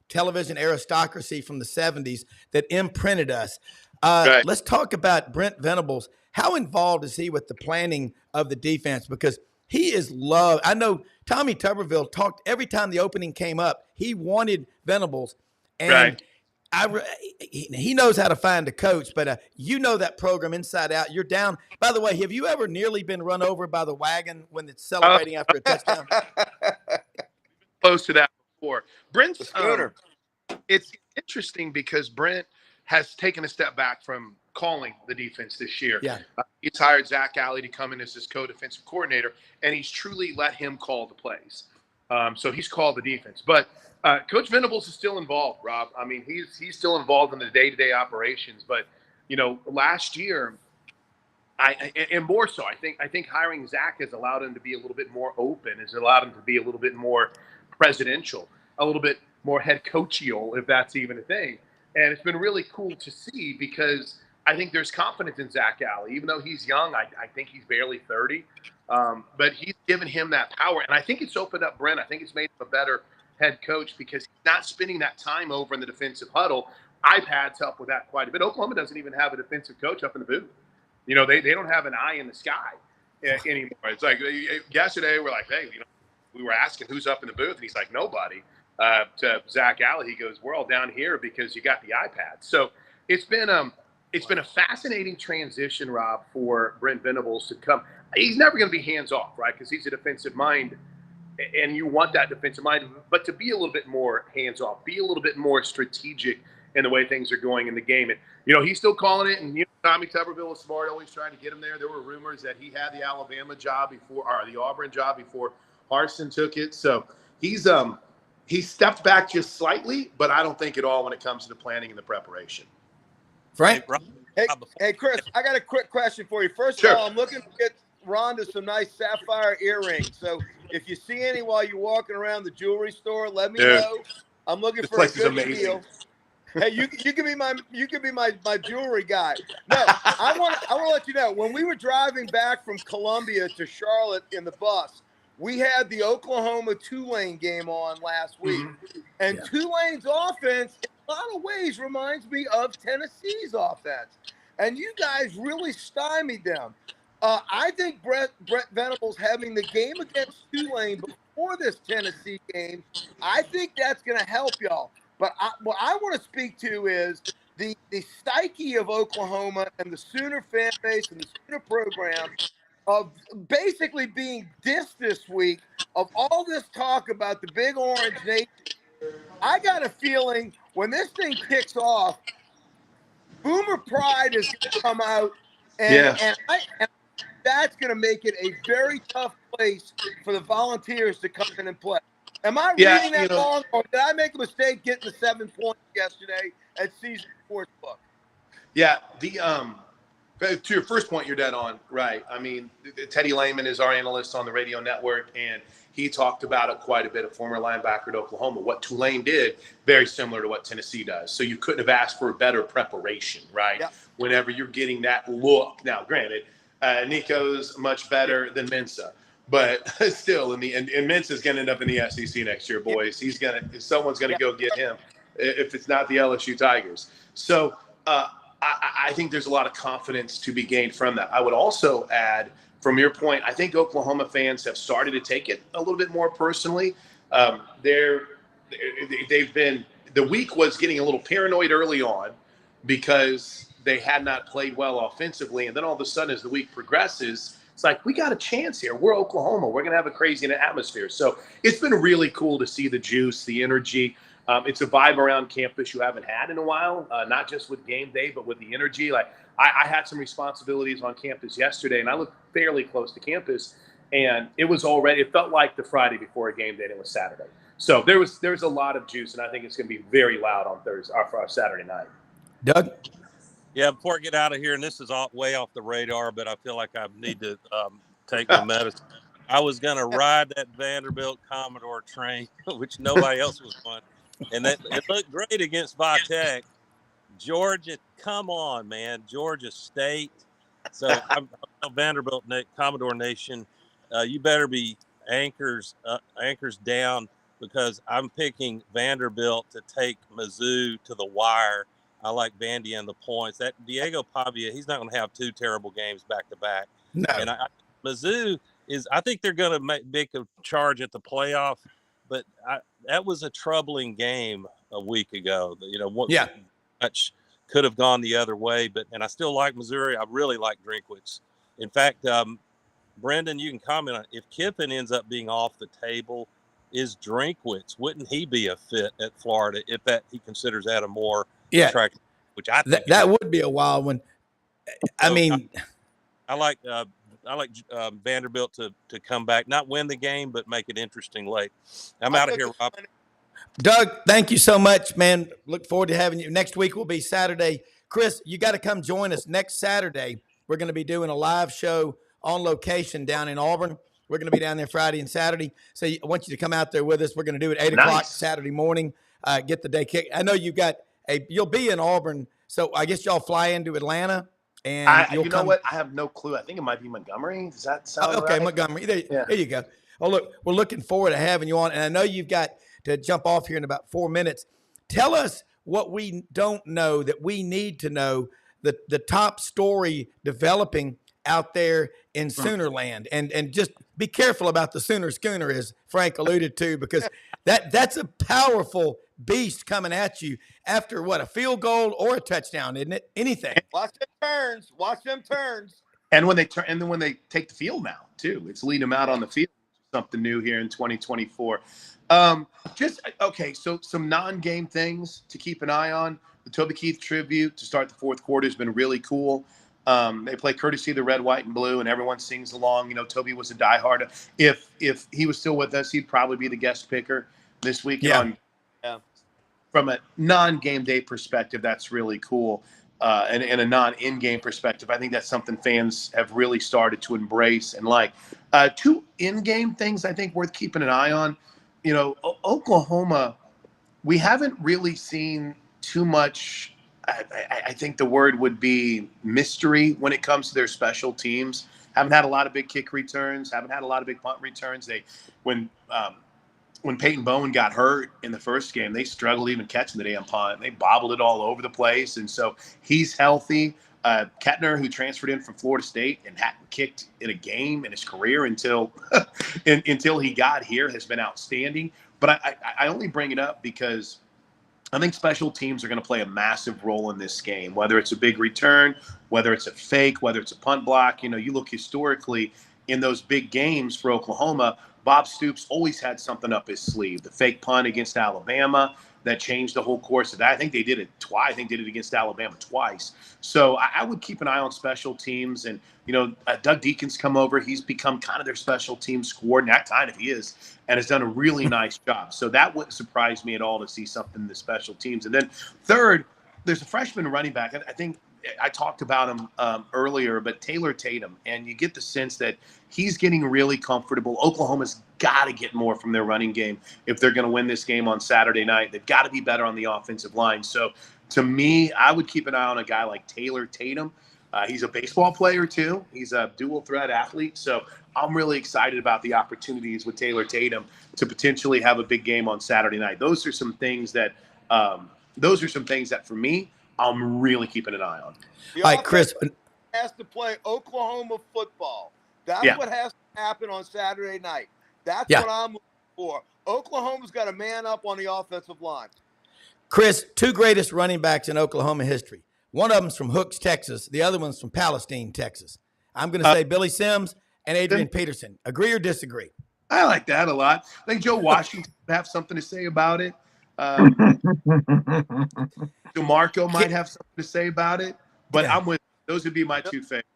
television aristocracy from the 70s that imprinted us. Right. Let's talk about Brent Venables. How involved is he with the planning of the defense? Because he is loved. I know Tommy Tuberville talked every time the opening came up. He wanted Venables. And he knows how to find a coach, but you know that program inside out. You're down. By the way, have you ever nearly been run over by the wagon when it's celebrating after a touchdown? Close to that before. Brent's it's interesting because Brent has taken a step back from calling the defense this year. Yeah. He's hired Zach Alley to come in as his co-defensive coordinator, and he's truly let him call the plays. So he's called the defense. But Coach Venables is still involved, Rob. I mean, he's still involved in the day-to-day operations. But, last year, and more so, I think hiring Zach has allowed him to be a little bit more open, has allowed him to be a little bit more presidential, a little bit more head coachial, if that's even a thing. And it's been really cool to see because I think there's confidence in Zach Alley. Even though he's young, I think he's barely 30. But he's given him that power. And I think it's opened up Brent. I think it's made him a better head coach because he's not spending that time over in the defensive huddle. iPads help with that quite a bit. Oklahoma doesn't even have a defensive coach up in the booth. They don't have an eye in the sky anymore. It's like yesterday we're like, hey, we were asking who's up in the booth, and he's like, nobody. To Zach Alley, he goes, we're all down here because you got the iPad. So it's been a fascinating transition, Rob, for Brent Venables to come. He's never going to be hands off, right? Because he's a defensive mind, and you want that defensive mind, but to be a little bit more hands off, be a little bit more strategic in the way things are going in the game. And he's still calling it. And Tommy Tuberville was smart, always trying to get him there. There were rumors that he had the Alabama job before, or the Auburn job before Harsin took it. So he stepped back just slightly, but I don't think at all when it comes to the planning and the preparation. Frank? Hey, Chris, I got a quick question for you. First of all, I'm looking to get Rhonda some nice sapphire earrings. So if you see any while you're walking around the jewelry store, let me know. I'm looking for a good deal. Hey, you can be my jewelry guy. No, I want to let you know, when we were driving back from Columbia to Charlotte in the bus, we had the Oklahoma Tulane game on last week. And Tulane's offense, in a lot of ways, reminds me of Tennessee's offense. And you guys really stymied them. I think Brent Venables having the game against Tulane before this Tennessee game, I think that's going to help y'all. But what I want to speak to is the psyche of Oklahoma and the Sooner fan base and the Sooner program of basically being dissed this week of all this talk about the Big Orange Nation. I got a feeling when this thing kicks off, Boomer Pride is going to come out, and that's going to make it a very tough place for the Volunteers to come in and play. Am I reading that wrong, or did I make a mistake getting the 7 points yesterday at Season Sportsbook? Yeah, To your first point, you're dead on, right? I mean, Teddy Lehman is our analyst on the radio network, and he talked about it quite a bit, a former linebacker at Oklahoma. What Tulane did, very similar to what Tennessee does. So you couldn't have asked for a better preparation, right? Yep. Whenever you're getting that look. Now, granted, Nico's much better than Mensah, but still, and Mensah's going to end up in the SEC next year, boys. Someone's going to go get him if it's not the LSU Tigers. So, I think there's a lot of confidence to be gained from that. I would also add, from your point, I think Oklahoma fans have started to take it a little bit more personally. The week was getting a little paranoid early on because they had not played well offensively. And then all of a sudden, as the week progresses, it's like, we got a chance here. We're Oklahoma. We're going to have a crazy atmosphere. So it's been really cool to see the juice, the energy. It's a vibe around campus you haven't had in a while, not just with game day, but with the energy. Like I had some responsibilities on campus yesterday, and I looked fairly close to campus, and it felt like the Friday before a game day, and it was Saturday. So there's a lot of juice, and I think it's going to be very loud on Thursday or Saturday night. Doug? Yeah, before I get out of here, and this is way off the radar, but I feel like I need to take my medicine. I was going to ride that Vanderbilt Commodore train, which nobody else was on. And it looked great against Vitek. Georgia, come on, man. Georgia State. So I'm Vanderbilt Commodore Nation. You better be anchors down, because I'm picking Vanderbilt to take Mizzou to the wire. I like Vandy and the points. That Diego Pavia, he's not going to have two terrible games back to back. No. And Mizzou I think they're going to make a charge at the playoff. But that was a troubling game a week ago. Much could have gone the other way. And I still like Missouri. I really like Drinkwitz. In fact, Brenden, you can comment on if Kiffin ends up being off the table. Is Drinkwitz? Wouldn't he be a fit at Florida if he considers that a more attractive? Which I think that would be a wild one. I mean, I like Vanderbilt to come back, not win the game, but make it interesting late. I'm out of here, Rob. Doug, thank you so much, man. Look forward to having you. Next week will be Saturday. Chris, you got to come join us next Saturday. We're going to be doing a live show on location down in Auburn. We're going to be down there Friday and Saturday. So I want you to come out there with us. We're going to do it 8 o'clock Saturday morning. Get the day kicked. I know you'll be in Auburn. So I guess y'all fly into Atlanta. And you know what? I have no clue. I think it might be Montgomery. Does that sound okay? Right? Montgomery. There you go. Oh, look, we're looking forward to having you on. And I know you've got to jump off here in about 4 minutes. Tell us what we don't know that we need to know, the top story developing out there in Soonerland. And just be careful about the Sooner Schooner, as Frank alluded to, because that's a powerful beast coming at you after a field goal or a touchdown, isn't it? Anything. Watch them turns. And when they turn, and then when they take the field now too, it's leading them out on the field. Something new here in 2024. So some non-game things to keep an eye on. The Toby Keith tribute to start the fourth quarter has been really cool. They play courtesy of the red, white, and blue, and everyone sings along. Toby was a diehard. If he was still with us, he'd probably be the guest picker this week. From a non-game day perspective, that's really cool. And a non-in-game perspective, I think that's something fans have really started to embrace and like. Two in-game things I think worth keeping an eye on. Oklahoma, we haven't really seen too much. I think the word would be mystery when it comes to their special teams. Haven't had a lot of big kick returns. Haven't had a lot of big punt returns. When Peyton Bowen got hurt in the first game, they struggled even catching the damn punt. They bobbled it all over the place. And so he's healthy. Kettner, who transferred in from Florida State and hadn't kicked in a game in his career until he got here, has been outstanding. But I only bring it up because I think special teams are going to play a massive role in this game, whether it's a big return, whether it's a fake, whether it's a punt block. You look historically in those big games for Oklahoma, Bob Stoops always had something up his sleeve. The fake punt against Alabama that changed the whole course of that. I think they did it twice. I think they did it against Alabama twice. So I would keep an eye on special teams. And, Doug Deacon's come over. He's become kind of their special teams coordinator. Kind of he is, and has done a really nice job. So that wouldn't surprise me at all to see something in the special teams. And then third, there's a freshman running back. I think I talked about him earlier, but Taylor Tatum, and you get the sense that he's getting really comfortable. Oklahoma's got to get more from their running game if they're going to win this game on Saturday night. They've got to be better on the offensive line. So to me, I would keep an eye on a guy like Taylor Tatum. He's a baseball player too. He's a dual threat athlete. So I'm really excited about the opportunities with Taylor Tatum to potentially have a big game on Saturday night. Those are some things that for me, I'm really keeping an ie on. All right, Chris has to play Oklahoma football. That's what has to happen on Saturday night. That's what I'm looking for. Oklahoma's got to man up on the offensive line. Chris, two greatest running backs in Oklahoma history. One of them's from Hooks, Texas. The other one's from Palestine, Texas. I'm going to say Billy Sims and Adrian Peterson. Agree or disagree? I like that a lot. I think Joe Washington would have something to say about it. DeMarco might have something to say about it. But I'm with those would be my two favorites.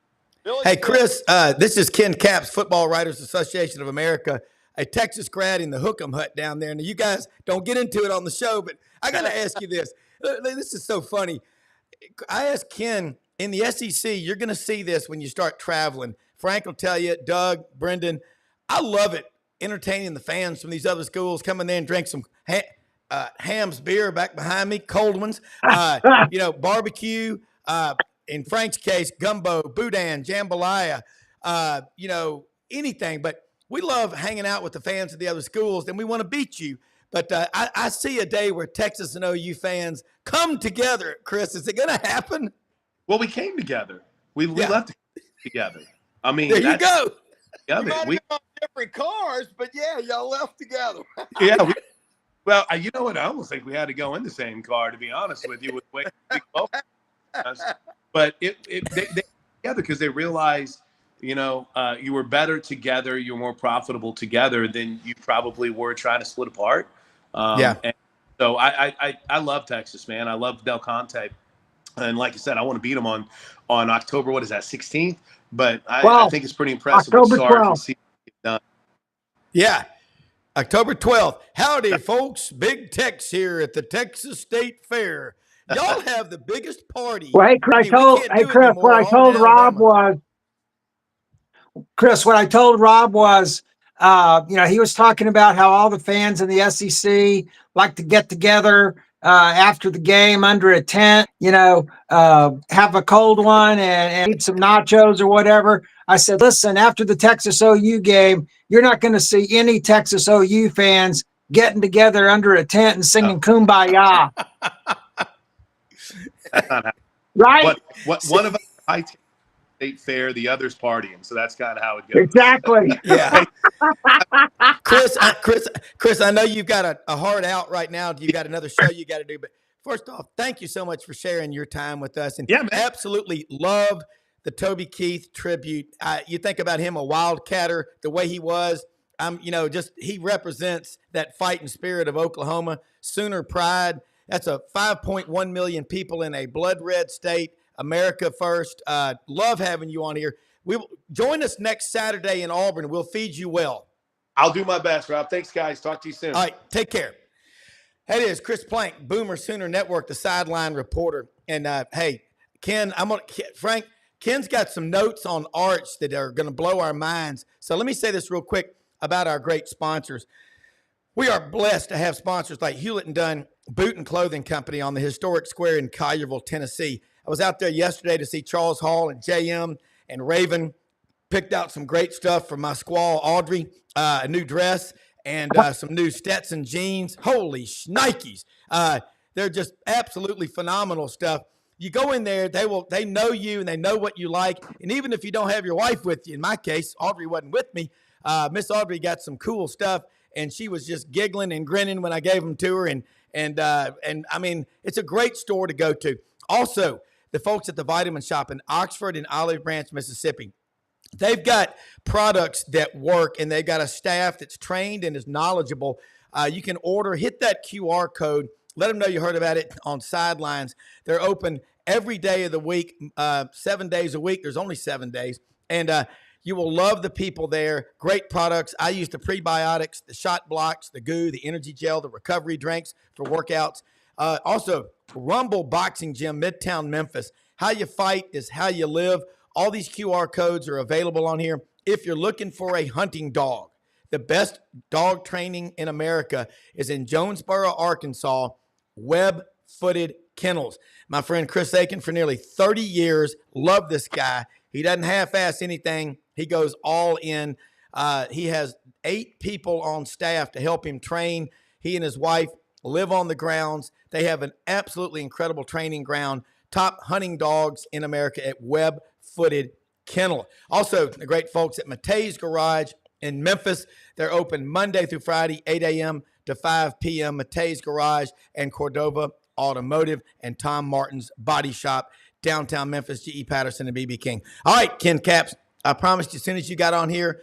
Hey, Chris, this is Ken Capps, Football Writers Association of America, a Texas grad in the Hook'em Hut down there. Now, you guys don't get into it on the show, but I got to ask you this. This is so funny. I asked Ken, in the SEC, you're going to see this when you start traveling. Frank will tell you, Doug, Brenden, I love it, entertaining the fans from these other schools, coming there and drink some Ham's beer back behind me, cold ones, barbecue, in Frank's case, gumbo, boudin, jambalaya, anything. But we love hanging out with the fans of the other schools, and we want to beat you. But I see a day where Texas and OU fans come together. Chris, is it going to happen? Well, we came together. We left together. I mean, there you go. You might have been on different cars, but y'all left together. Well, you know what? I almost think we had to go in the same car, to be honest with you. But they together because they realized, you were better together. You were more profitable together than you probably were trying to split apart. And so I love Texas, man. I love Del Conte. And like I said, I want to beat him on October, 16th? But I think it's pretty impressive. October 12th. Done. Yeah. October 12th. Howdy, folks. Big Tex here at the Texas State Fair. Y'all have the biggest party. Well, Chris, what I told Rob was, he was talking about how all the fans in the SEC like to get together after the game under a tent, have a cold one and eat some nachos or whatever. I said, listen, after the Texas OU game, you're not going to see any Texas OU fans getting together under a tent and singing Kumbaya. That's not happening. Right? One of us high State Fair, the other's partying. So that's kind of how it goes. Exactly. Yeah. Chris, I know you've got a heart out right now. You've got another show you got to do. But first off, thank you so much for sharing your time with us. And absolutely love the Toby Keith tribute. You think about him, a wildcatter, the way he was. He represents that fighting spirit of Oklahoma, Sooner pride. That's a 5.1 million people in a blood red state. America first. Love having you on here. Join us next Saturday in Auburn. We'll feed you well. I'll do my best, Rob. Thanks, guys. Talk to you soon. All right. Take care. That is Chris Plank, Boomer Sooner Network, the sideline reporter. And hey, Ken, Frank, Ken's got some notes on Arch that are going to blow our minds. So let me say this real quick about our great sponsors. We are blessed to have sponsors like Hewlett & Dunn Boot and Clothing Company on the historic square in Collierville, Tennessee. I was out there yesterday to see Charles Hall and JM and Raven. Picked out some great stuff for my squaw, Audrey, a new dress and some new Stetson jeans. Holy shnikes. They're just absolutely phenomenal stuff. You go in there, they know you and they know what you like. And even if you don't have your wife with you, in my case, Audrey wasn't with me. Miss Audrey got some cool stuff. And she was just giggling and grinning when I gave them to her. And I mean, it's a great store to go to. Also, the folks at the Vitamin Shop in Oxford and Olive Branch, Mississippi, they've got products that work, and they've got a staff that's trained and is knowledgeable. You can order, hit that QR code, let them know you heard about it on Sidelines. They're open every day of the week, 7 days a week. There's only 7 days. And you will love the people there. Great products. I use the prebiotics, the shot blocks, the goo, the energy gel, the recovery drinks for workouts. Also, Rumble Boxing Gym, Midtown Memphis, How you fight is how you live. All these QR codes are available on here. If you're looking for a hunting dog, the best dog training in America is in Jonesboro, Arkansas, Web-Footed Kennels. My friend Chris Aiken, for nearly 30 years, loved this guy. He doesn't half-ass anything. He goes all in. He has 8 people on staff to help him train. He and his wife live on the grounds. They have an absolutely incredible training ground. Top hunting dogs in America at Web-Footed Kennel. Also, the great folks at Matei's Garage in Memphis. They're open Monday through Friday, 8 a.m. to 5 p.m. Matei's Garage and Cordova Automotive and Tom Martin's Body Shop, downtown Memphis, G.E. Patterson and B.B. King. All right, Ken Caps, I promised you as soon as you got on here,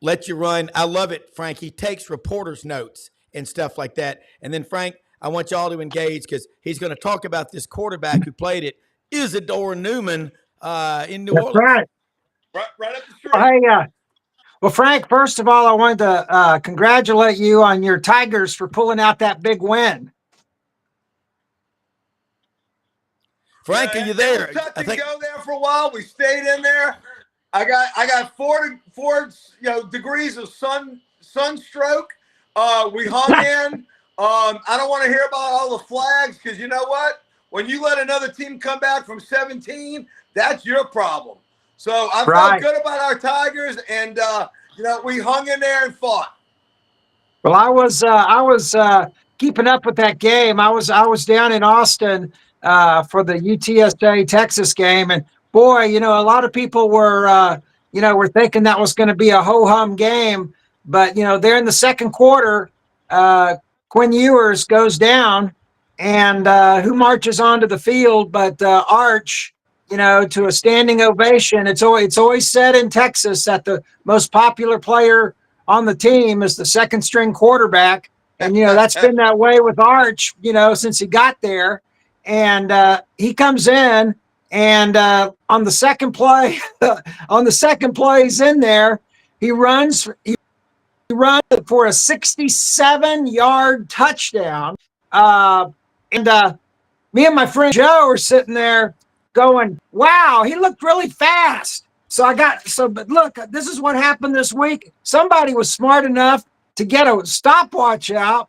let you run. I love it, Frank. He takes reporters' notes and stuff like that. And then, Frank, I want y'all to engage because he's going to talk about this quarterback who played at Isidore Newman in New Orleans. Right. Right up the street. Hey, well, Frank, first of all, I wanted to congratulate you on your Tigers for pulling out that big win. Frank, are you there? I think go there for a while. We stayed in there. I got four degrees of sunstroke. We hung in. I don't want to hear about all the flags because you know what? When you let another team come back from 17, that's your problem. So I felt good about our Tigers, and we hung in there and fought. Well, I was keeping up with that game. I was down in Austin for the UTSA Texas game, and boy, a lot of people were thinking that was going to be a ho-hum game, but there in the second quarter, Quinn Ewers goes down, and who marches onto the field but Arch. To a standing ovation. It's always said in Texas that the most popular player on the team is the second string quarterback. And, that's been that way with Arch, since he got there. And he comes in and on the second play, he's in there. He runs for a 67-yard touchdown. Me and my friend Joe are sitting there going, wow, he looked really fast. But look, this is what happened this week. Somebody was smart enough to get a stopwatch out.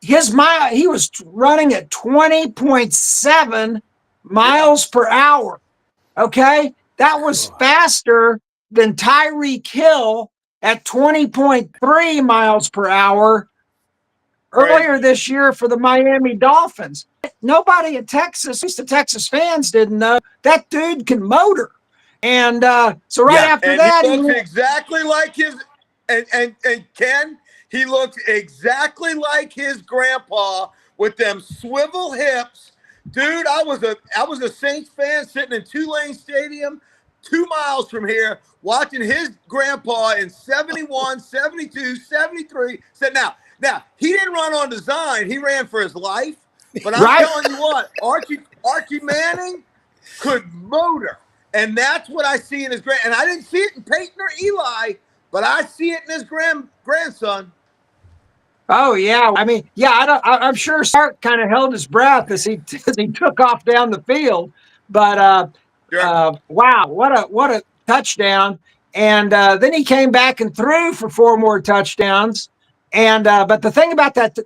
He was running at 20.7 miles per hour. Okay. That was faster than Tyreek Hill at 20.3 miles per hour earlier this year for the Miami Dolphins. Nobody in Texas, at least the Texas fans, didn't know that dude can motor. And so after that, he looked exactly like his and Ken, he looked exactly like his grandpa with them swivel hips. Dude, I was a Saints fan sitting in Tulane Stadium 2 miles from here watching his grandpa in 71, 72, 73. Said now, he didn't run on design. He ran for his life. But I'm telling you what, Archie Manning could motor. And that's what I see in his and I didn't see it in Peyton or Eli, but I see it in his grandson. Oh, yeah. I mean, I'm sure Sark kind of held his breath as he took off down the field. But, wow, what a touchdown. And then he came back and threw for 4 more touchdowns. And but the thing about that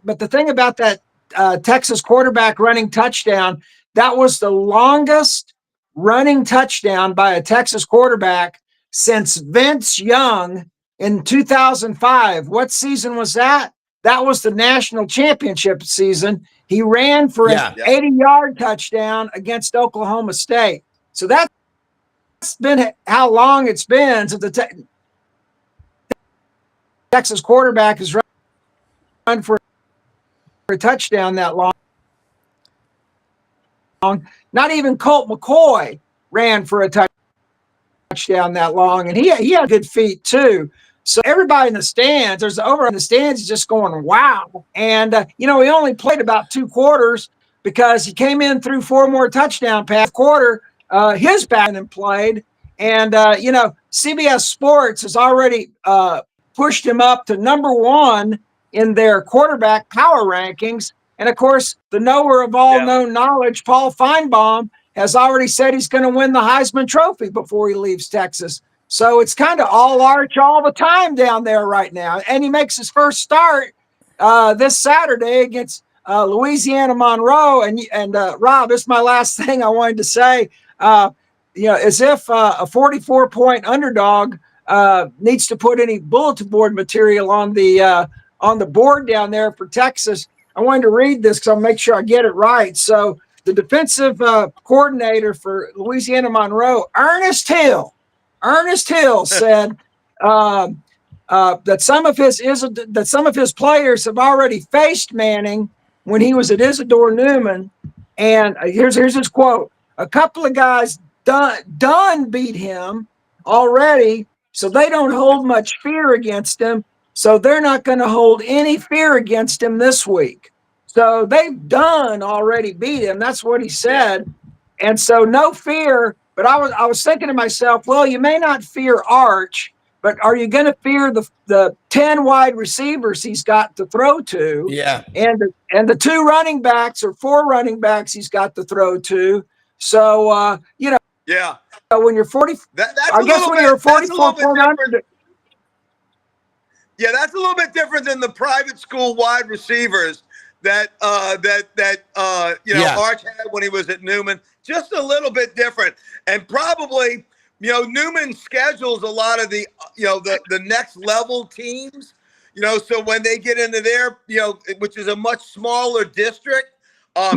Texas quarterback running touchdown, that was the longest running touchdown by a Texas quarterback since Vince Young in 2005. What season was that? That was the national championship season. He ran for an 80-yard touchdown against Oklahoma State. So that's been how long it's been since the Texas quarterback has run for a touchdown that long. Not even Colt McCoy ran for a touchdown that long, and he had good feet too. So everybody in the stands, is just going, wow. And, he only played about 2 quarters because he came in through 4 more touchdown passes. Quarter, his back and played. And, CBS Sports has already pushed him up to number 1 in their quarterback power rankings. And, of course, the knower of all known knowledge, Paul Feinbaum, has already said he's going to win the Heisman Trophy before he leaves Texas. So it's kind of all Arch all the time down there right now. And he makes his first start this Saturday against Louisiana Monroe. And Rob, this is my last thing I wanted to say. As if a 44-point underdog needs to put any bulletin board material on the board down there for Texas. I wanted to read this because I'll make sure I get it right. So the defensive coordinator for Louisiana Monroe, Ernest Hill said that some of his players have already faced Manning when he was at Isidore Newman. And here's his quote: "A couple of guys done beat him already, so they don't hold much fear against him. So they're not going to hold any fear against him this week. So they've done already beat him." That's what he said. And so no fear. But I was thinking to myself, well, you may not fear Arch, but are you going to fear the 10 wide receivers he's got to throw to? Yeah. And the 2 running backs or 4 running backs he's got to throw to. So, yeah. When you're 40, I guess when you're 44 point under. Yeah, that's a little bit different than the private school wide receivers that Arch had when he was at Newman. Just a little bit different, and probably Newman schedules a lot of the the next level teams. So when they get into their which is a much smaller district,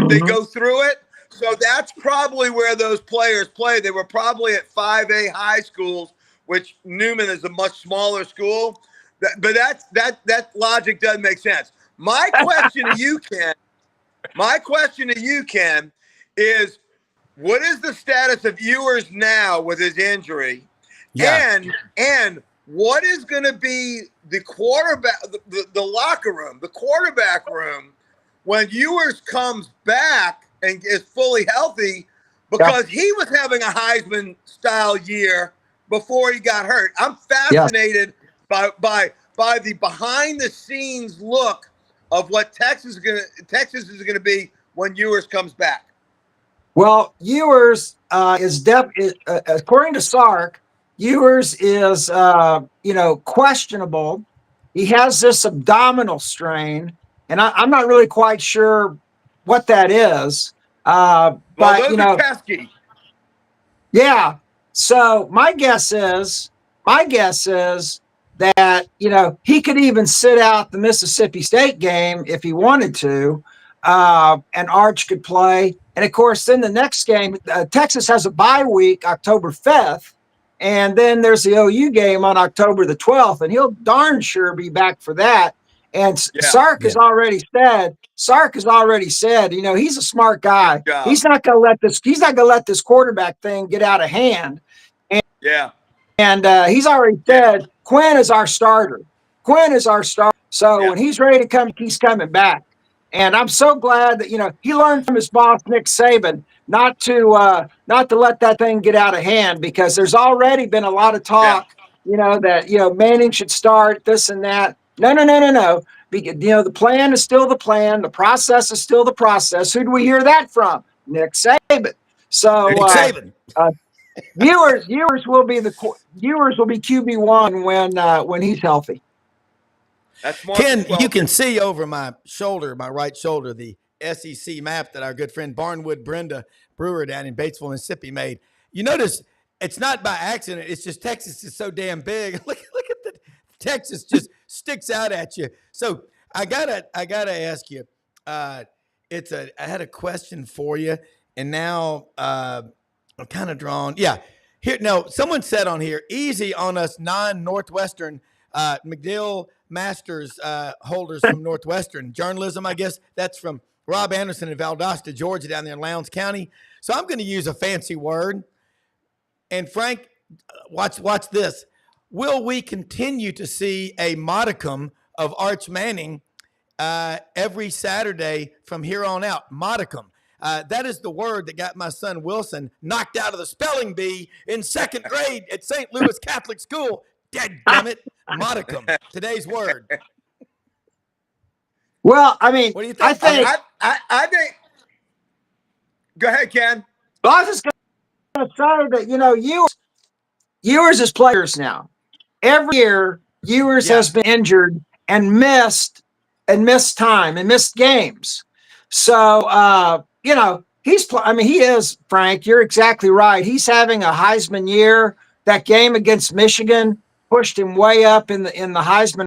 they go through it. So that's probably where those players play. They were probably at 5A high schools, which Newman is a much smaller school. But that logic doesn't make sense. My question to you, Ken, is what is the status of Ewers now with his injury? Yeah. And what is going to be the quarterback, the locker room, the quarterback room when Ewers comes back and is fully healthy, because he was having a Heisman style year before he got hurt. I'm fascinated by the behind the scenes look of what Texas is going to be when Ewers comes back. Well, Ewers according to Sark, Ewers is questionable. He has this abdominal strain, and I'm not really quite sure what that is. But those are pesky. Yeah. So my guess is that he could even sit out the Mississippi State game if he wanted to, and Arch could play. And of course, then the next game, Texas has a bye week, October 5th, and then there's the OU game on October the 12th, and he'll darn sure be back for that. And Sark has already said, he's a smart guy. He's not going to let this quarterback thing get out of hand. And he's already said Quinn is our starter. So when he's ready to come, he's coming back. And I'm so glad that he learned from his boss Nick Saban not to let that thing get out of hand, because there's already been a lot of talk, that Manning should start this and that. No. The plan is still the plan. The process is still the process. Who do we hear that from? Nick Saban. So Nick Saban. Ewers will be QB1 when he's healthy. That's Ken, you can see over my shoulder, my right shoulder, the SEC map that our good friend Barnwood Brenda Brewer down in Batesville, Mississippi made. You notice it's not by accident. It's just Texas is so damn big. Look at the Texas just sticks out at you. So I gotta ask you. I had a question for you, and now I'm kind of drawn. Yeah, here. No, someone said on here, easy on us non-Northwestern McDill Masters holders from Northwestern journalism. I guess that's from Rob Anderson in Valdosta, Georgia, down there in Lowndes County. So I'm going to use a fancy word. And Frank, watch this. Will we continue to see a modicum of Arch Manning every Saturday from here on out? Modicum. That is the word that got my son Wilson knocked out of the spelling bee in second grade at St. Louis Catholic School. Dadgummit, modicum. Today's word. Well, I mean, what do you think? I think. Go ahead, Ken. Well, I was just going to say that, Ewers is players now. Every year, Ewers has been injured and missed time and missed games. So, he is, Frank, you're exactly right. He's having a Heisman year. That game against Michigan pushed him way up in the Heisman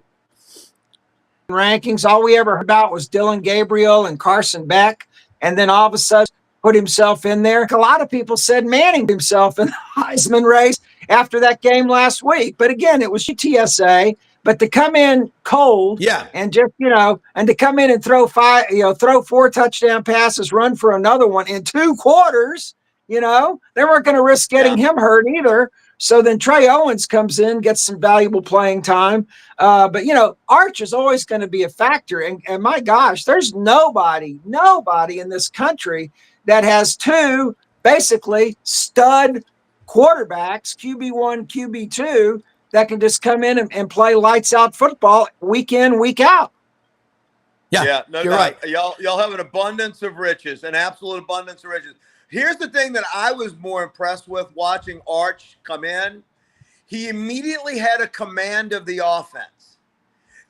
rankings. All we ever heard about was Dylan Gabriel and Carson Beck. And then all of a sudden put himself in there. A lot of people said Manning himself in the Heisman race after that game last week. But again, it was UTSA. But to come in cold, and just and to come in and throw 4 touchdown passes, run for another one in 2 quarters, they weren't going to risk getting him hurt either. So then Trey Owens comes in, gets some valuable playing time. But Arch is always going to be a factor. And my gosh, there's nobody in this country that has 2 basically stud quarterbacks, QB1, QB2, that can just come in and play lights out football week in, week out. Yeah, no, you're right. Y'all have an abundance of riches, an absolute abundance of riches. Here's the thing that I was more impressed with watching Arch come in. He immediately had a command of the offense.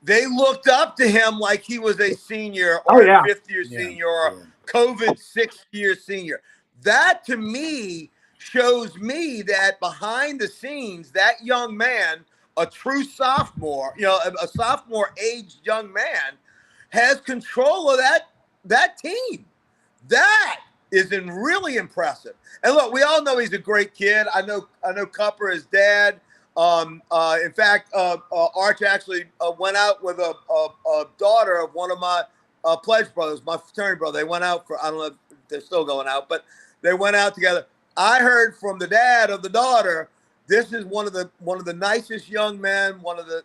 They looked up to him like he was a senior or a fifth-year senior or a COVID sixth-year senior. That, to me, shows me that behind the scenes, that young man, a true sophomore, a sophomore-aged young man, has control of that team. That is really impressive. And look, we all know he's a great kid. I know Cupper, his dad. In fact, Arch actually went out with a daughter of one of my pledge brothers, my fraternity brother. They went out I don't know if they're still going out, but they went out together. I heard from the dad of the daughter, this is one of the nicest young men, one of the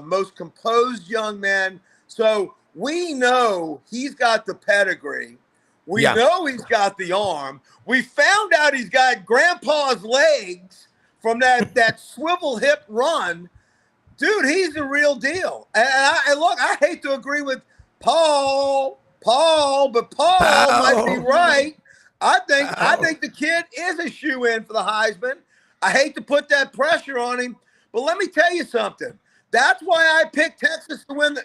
most composed young men. So we know he's got the pedigree. We know he's got the arm. We found out he's got grandpa's legs from that swivel hip run. Dude, he's the real deal. And look, I hate to agree with Paul, but Paul might be right. I think the kid is a shoe-in for the Heisman. I hate to put that pressure on him, but let me tell you something. That's why I picked Texas to win the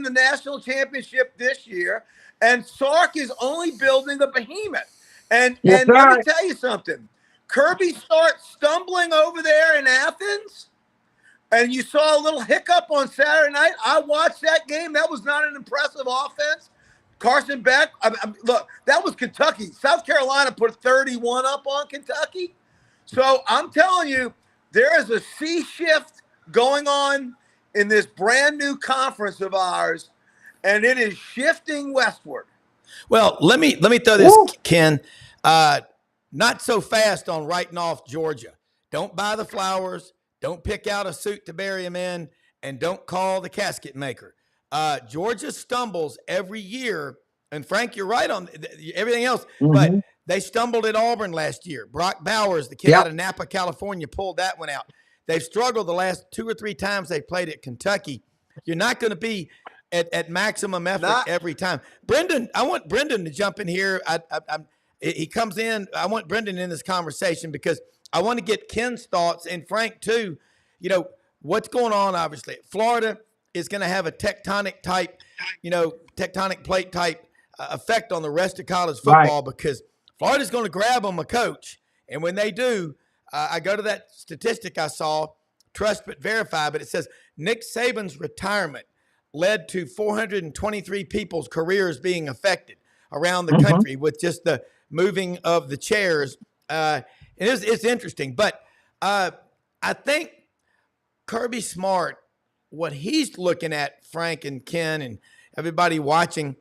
national championship this year. And Sark is only building a behemoth. And let me tell you something. Kirby starts stumbling over there in Athens, and you saw a little hiccup on Saturday night. I watched that game. That was not an impressive offense. Carson Beck, look, that was Kentucky. South Carolina put 31 up on Kentucky. So I'm telling you, there is a sea shift going on in this brand new conference of ours, and it is shifting westward. Well, let me throw this, Ken. Not so fast on writing off Georgia. Don't buy the flowers. Don't pick out a suit to bury him in, and don't call the casket maker. Georgia stumbles every year, and Frank, you're right on everything else, but they stumbled at Auburn last year. Brock Bowers, the kid out of Napa, California, pulled that one out. They've struggled the last 2 or 3 times they played at Kentucky. You're not going to be at maximum effort every time. Brenden, I want Brenden to jump in here. He comes in. I want Brenden in this conversation because I want to get Ken's thoughts and Frank too. What's going on, obviously. Florida is going to have a tectonic plate type effect on the rest of college football because Florida's going to grab them a coach. And when they do, I go to that statistic I saw, trust but verify, but it says Nick Saban's retirement led to 423 people's careers being affected around the country with just the moving of the chairs. It's interesting. But I think Kirby Smart, what he's looking at, Frank and Ken and everybody watching,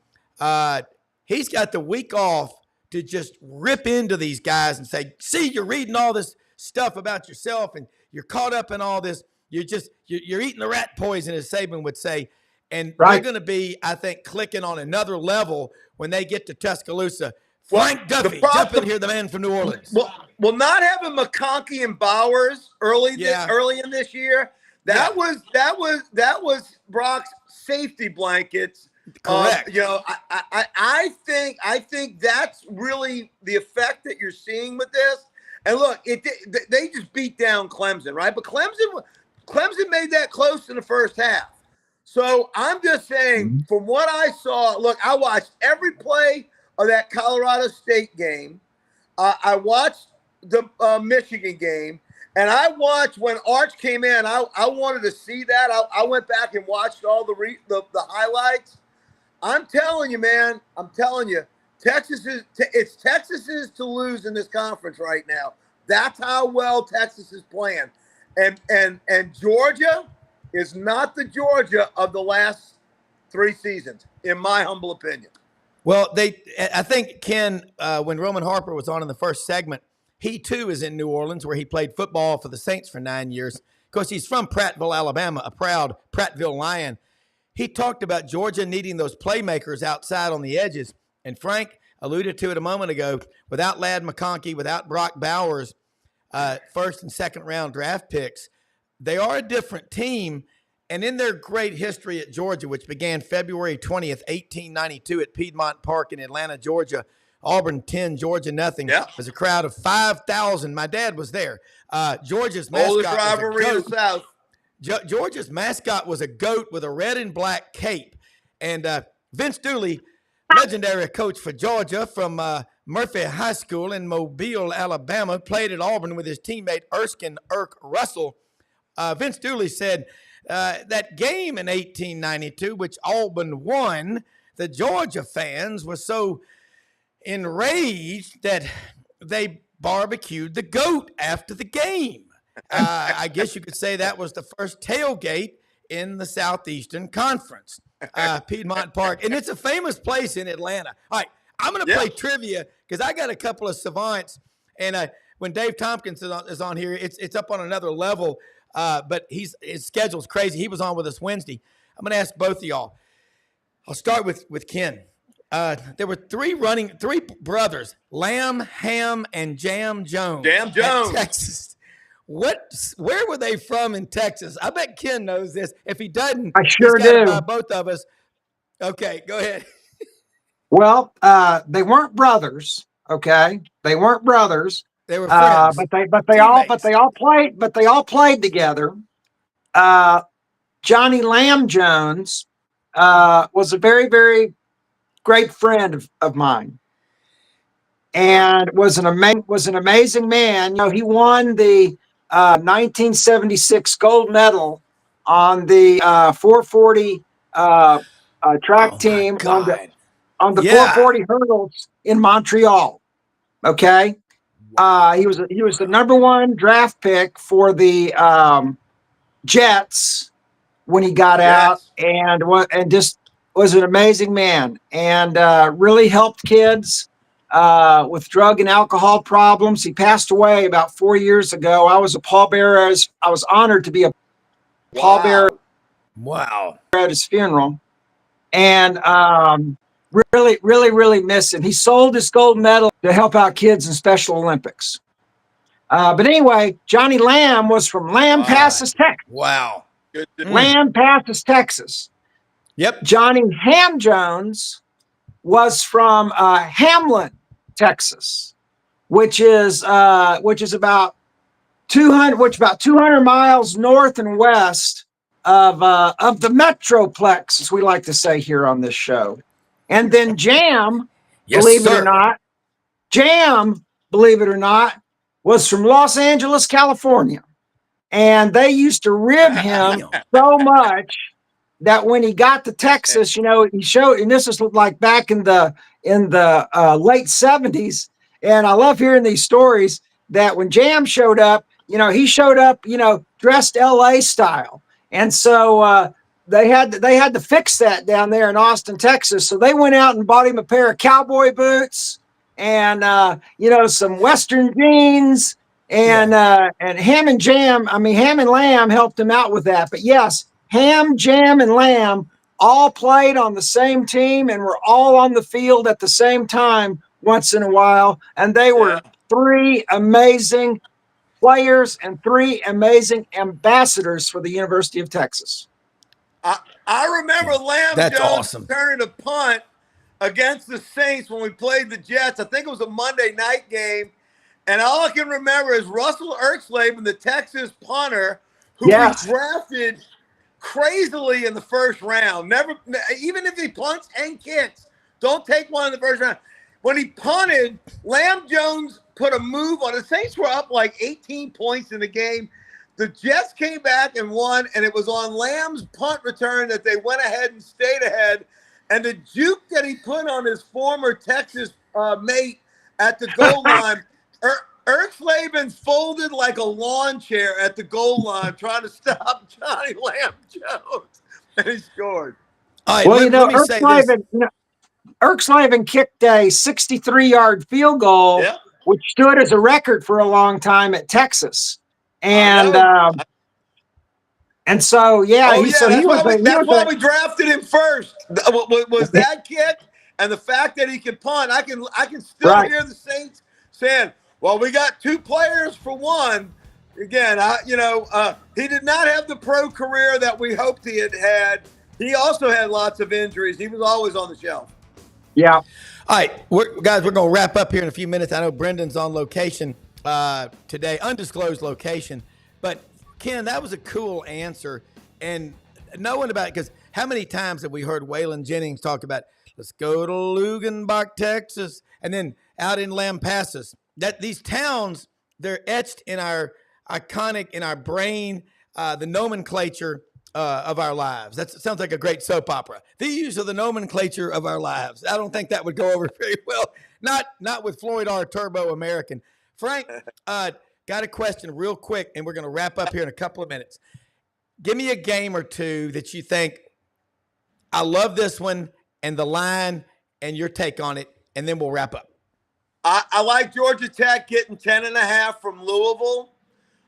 he's got the week off to just rip into these guys and say, see, you're reading all this stuff about yourself and you're caught up in all this. You're eating the rat poison, as Saban would say. And they're going to be, I think, clicking on another level when they get to Tuscaloosa. Frank Duffy, jump in here, the man from New Orleans. Well, not having McConkey and Bowers early in this year, that was Brock's safety blankets Correct. I think that's really the effect that you're seeing with this. And look, they just beat down Clemson, right? But Clemson made that close in the first half. So I'm just saying, from what I saw, look, I watched every play of that Colorado State game. I watched the Michigan game, and I watched when Arch came in. I wanted to see that. I went back and watched all the highlights. I'm telling you, man. I'm telling you, it's Texas's to lose in this conference right now. That's how well Texas is playing, and Georgia is not the Georgia of the last 3 seasons, in my humble opinion. Well, I think Ken, when Roman Harper was on in the first segment, he too is in New Orleans, where he played football for the Saints for 9 years. Of course, he's from Prattville, Alabama, a proud Prattville Lion. He talked about Georgia needing those playmakers outside on the edges. And Frank alluded to it a moment ago. Without Ladd McConkey, without Brock Bowers, first and second round draft picks, they are a different team. And in their great history at Georgia, which began February 20th, 1892 at Piedmont Park in Atlanta, Georgia, Auburn 10, Georgia nothing. Yeah. It was a crowd of 5,000. My dad was there. Georgia's mascot Oldest rivalry in the South. Georgia's mascot was a goat with a red and black cape. And Vince Dooley, legendary coach for Georgia from Murphy High School in Mobile, Alabama, played at Auburn with his teammate Erskine Irk Russell. Vince Dooley said that game in 1892, which Auburn won, the Georgia fans were so enraged that they barbecued the goat after the game. I guess you could say that was the first tailgate in the Southeastern Conference, Piedmont Park. And it's a famous place in Atlanta. All right, I'm going to play trivia because I got a couple of savants. And when Dave Tompkins is on here, it's up on another level. But his schedule's crazy. He was on with us Wednesday. I'm going to ask both of y'all. I'll start with Ken. There were three brothers, Lamb, Ham, and Jam Jones. Jam Jones. Texas. Where were they from in Texas? I bet Ken knows this. If he doesn't, I sure he's got do. Both of us. Okay, go ahead. Well, they weren't brothers. Okay, they weren't brothers. They were friends. But they all played together. Johnny Lamb Jones was a very, very great friend of mine, and was an amazing man. You know, he won the 1976 gold medal on the 440 track team on the 440 hurdles in Montreal. Okay. He was the number 1 draft pick for the Jets when he got out, and just was an amazing man, and really helped kids with drug and alcohol problems. He passed away about 4 years ago. I was a pallbearer. I was honored to be a pallbearer. Wow. At his funeral, and really, really, really miss him. He sold his gold medal to help out kids in Special Olympics. But anyway, Johnny Lamb was from Lampasas, Texas. Wow. Lampasas, Texas. Yep. Johnny Ham Jones was from Hamlin, Texas, which is about 200 miles north and west of the Metroplex, as we like to say here on this show. And then Jam, believe it or not, was from Los Angeles, California. And they used to rib him so much that when he got to Texas, you know, he showed, and this is like back in the late 70s. And I love hearing these stories that when Jam showed up, you know, he showed up, you know, dressed LA style. And so they had to fix that down there in Austin, Texas. So they went out and bought him a pair of cowboy boots and you know, some Western jeans, and Ham and Lamb helped him out with that. But yes, Ham, Jam, and Lamb all played on the same team and were all on the field at the same time once in a while. And they were 3 amazing players and 3 amazing ambassadors for the University of Texas. I remember Lamb That's Jones awesome. turning a punt against the Saints when we played the Jets. I think it was a Monday night game. And all I can remember is Russell Erxleben, the Texas punter, who we drafted crazily in the first round. Never, even if he punts and kicks, don't take one in the first round. When he punted, Lamb Jones put a move on. The Saints were up like 18 points in the game. The Jets came back and won, and it was on Lamb's punt return that they went ahead and stayed ahead. And the juke that he put on his former Texas mate at the goal line, Erxleben folded like a lawn chair at the goal line trying to stop Johnny Lamb Jones, and he scored. All right, well, Erxleben kicked a 63-yard field goal, which stood as a record for a long time at Texas. And so, that's why we drafted him first. Was that kick and the fact that he can punt? I can still hear the Saints saying, "Well, we got two players for one." Again, he did not have the pro career that we hoped he had. He also had lots of injuries. He was always on the shelf. Yeah. All right, guys, we're going to wrap up here in a few minutes. I know Brendan's on location today, undisclosed location. But, Ken, that was a cool answer. And knowing about it, because how many times have we heard Waylon Jennings talk about, let's go to Lugenbach, Texas, and then out in Lampasas. That these towns, they're etched in our iconic, in our brain, the nomenclature of our lives. That sounds like a great soap opera. These are the nomenclature of our lives. I don't think that would go over very well. Not with Floyd R. Turbo American. Frank, got a question real quick, and we're going to wrap up here in a couple of minutes. Give me a game or two that you think, I love this one, and the line, and your take on it, and then we'll wrap up. I like Georgia Tech getting 10.5 from Louisville.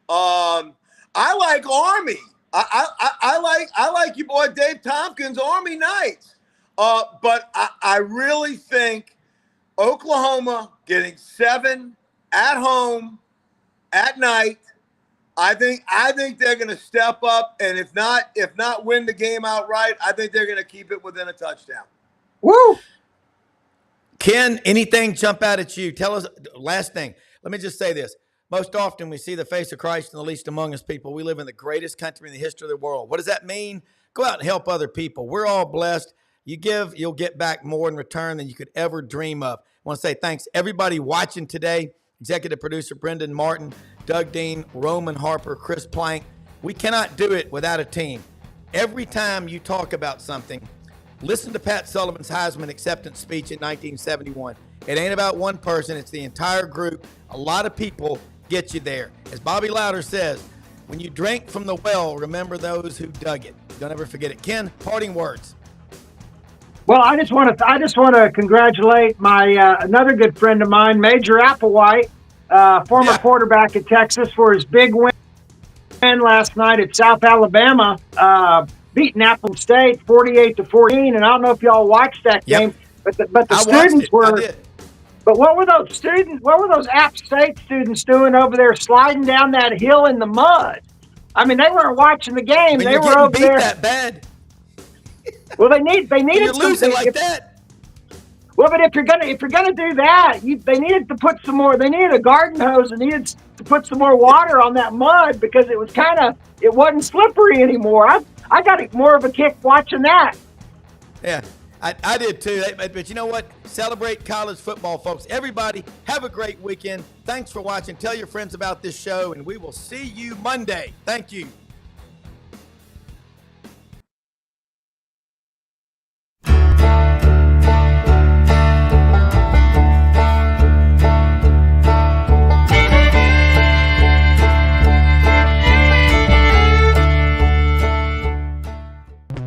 I like Army. I like your boy Dave Tompkins, Army Knights. But I really think Oklahoma getting 7 at home at night. I think they're going to step up, and if not win the game outright, I think they're going to keep it within a touchdown. Woo! Ken, anything jump out at you? Tell us, last thing. Let me just say this. Most often we see the face of Christ in the least among us people. We live in the greatest country in the history of the world. What does that mean? Go out and help other people. We're all blessed. You give, you'll get back more in return than you could ever dream of. I want to say thanks everybody watching today. Executive producer Brenden Martin, Doug Dean, Roman Harper, Chris Plank. We cannot do it without a team. Every time you talk about something, listen to Pat Sullivan's Heisman acceptance speech in 1971. It ain't about one person. It's the entire group. A lot of people get you there. As Bobby Louder says, when you drink from the well, remember those who dug it. Don't ever forget it. Ken, parting words. Well, I just want to congratulate my another good friend of mine, Major Applewhite, former quarterback at Texas, for his big win last night at South Alabama, beating Appalachian State 48-14. And I don't know if y'all watched that game, but the students were. But what were those students? What were those App State students doing over there, sliding down that hill in the mud? I mean, they weren't watching the game. They were over there. That bad. Well, they needed losing like that. Well, but if you're gonna do that, they needed to put some more. They needed a garden hose and needed to put some more water on that mud because it wasn't slippery anymore. I got more of a kick watching that. Yeah, I did too. But you know what? Celebrate college football, folks. Everybody, have a great weekend. Thanks for watching. Tell your friends about this show, and we will see you Monday. Thank you.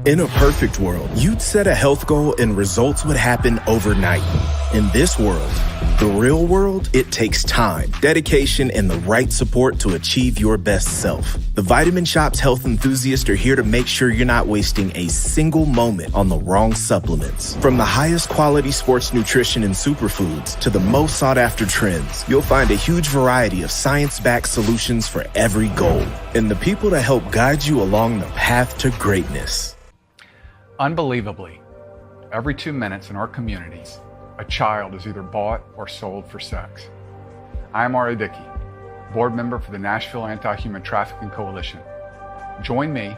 In a perfect world, you'd set a health goal and results would happen overnight. In this world, the real world, it takes time, dedication, and the right support to achieve your best self. The Vitamin Shop's health enthusiasts are here to make sure you're not wasting a single moment on the wrong supplements. From the highest quality sports nutrition and superfoods to the most sought after trends, you'll find a huge variety of science-backed solutions for every goal and the people to help guide you along the path to greatness. Unbelievably, every 2 minutes in our communities, a child is either bought or sold for sex. I am Ari Dickey, board member for the Nashville Anti-Human Trafficking Coalition. Join me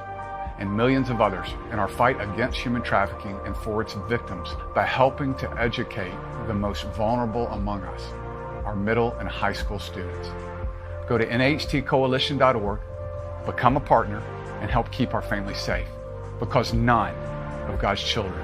and millions of others in our fight against human trafficking and for its victims by helping to educate the most vulnerable among us, our middle and high school students. Go to nhtcoalition.org, become a partner, and help keep our families safe, because none of God's children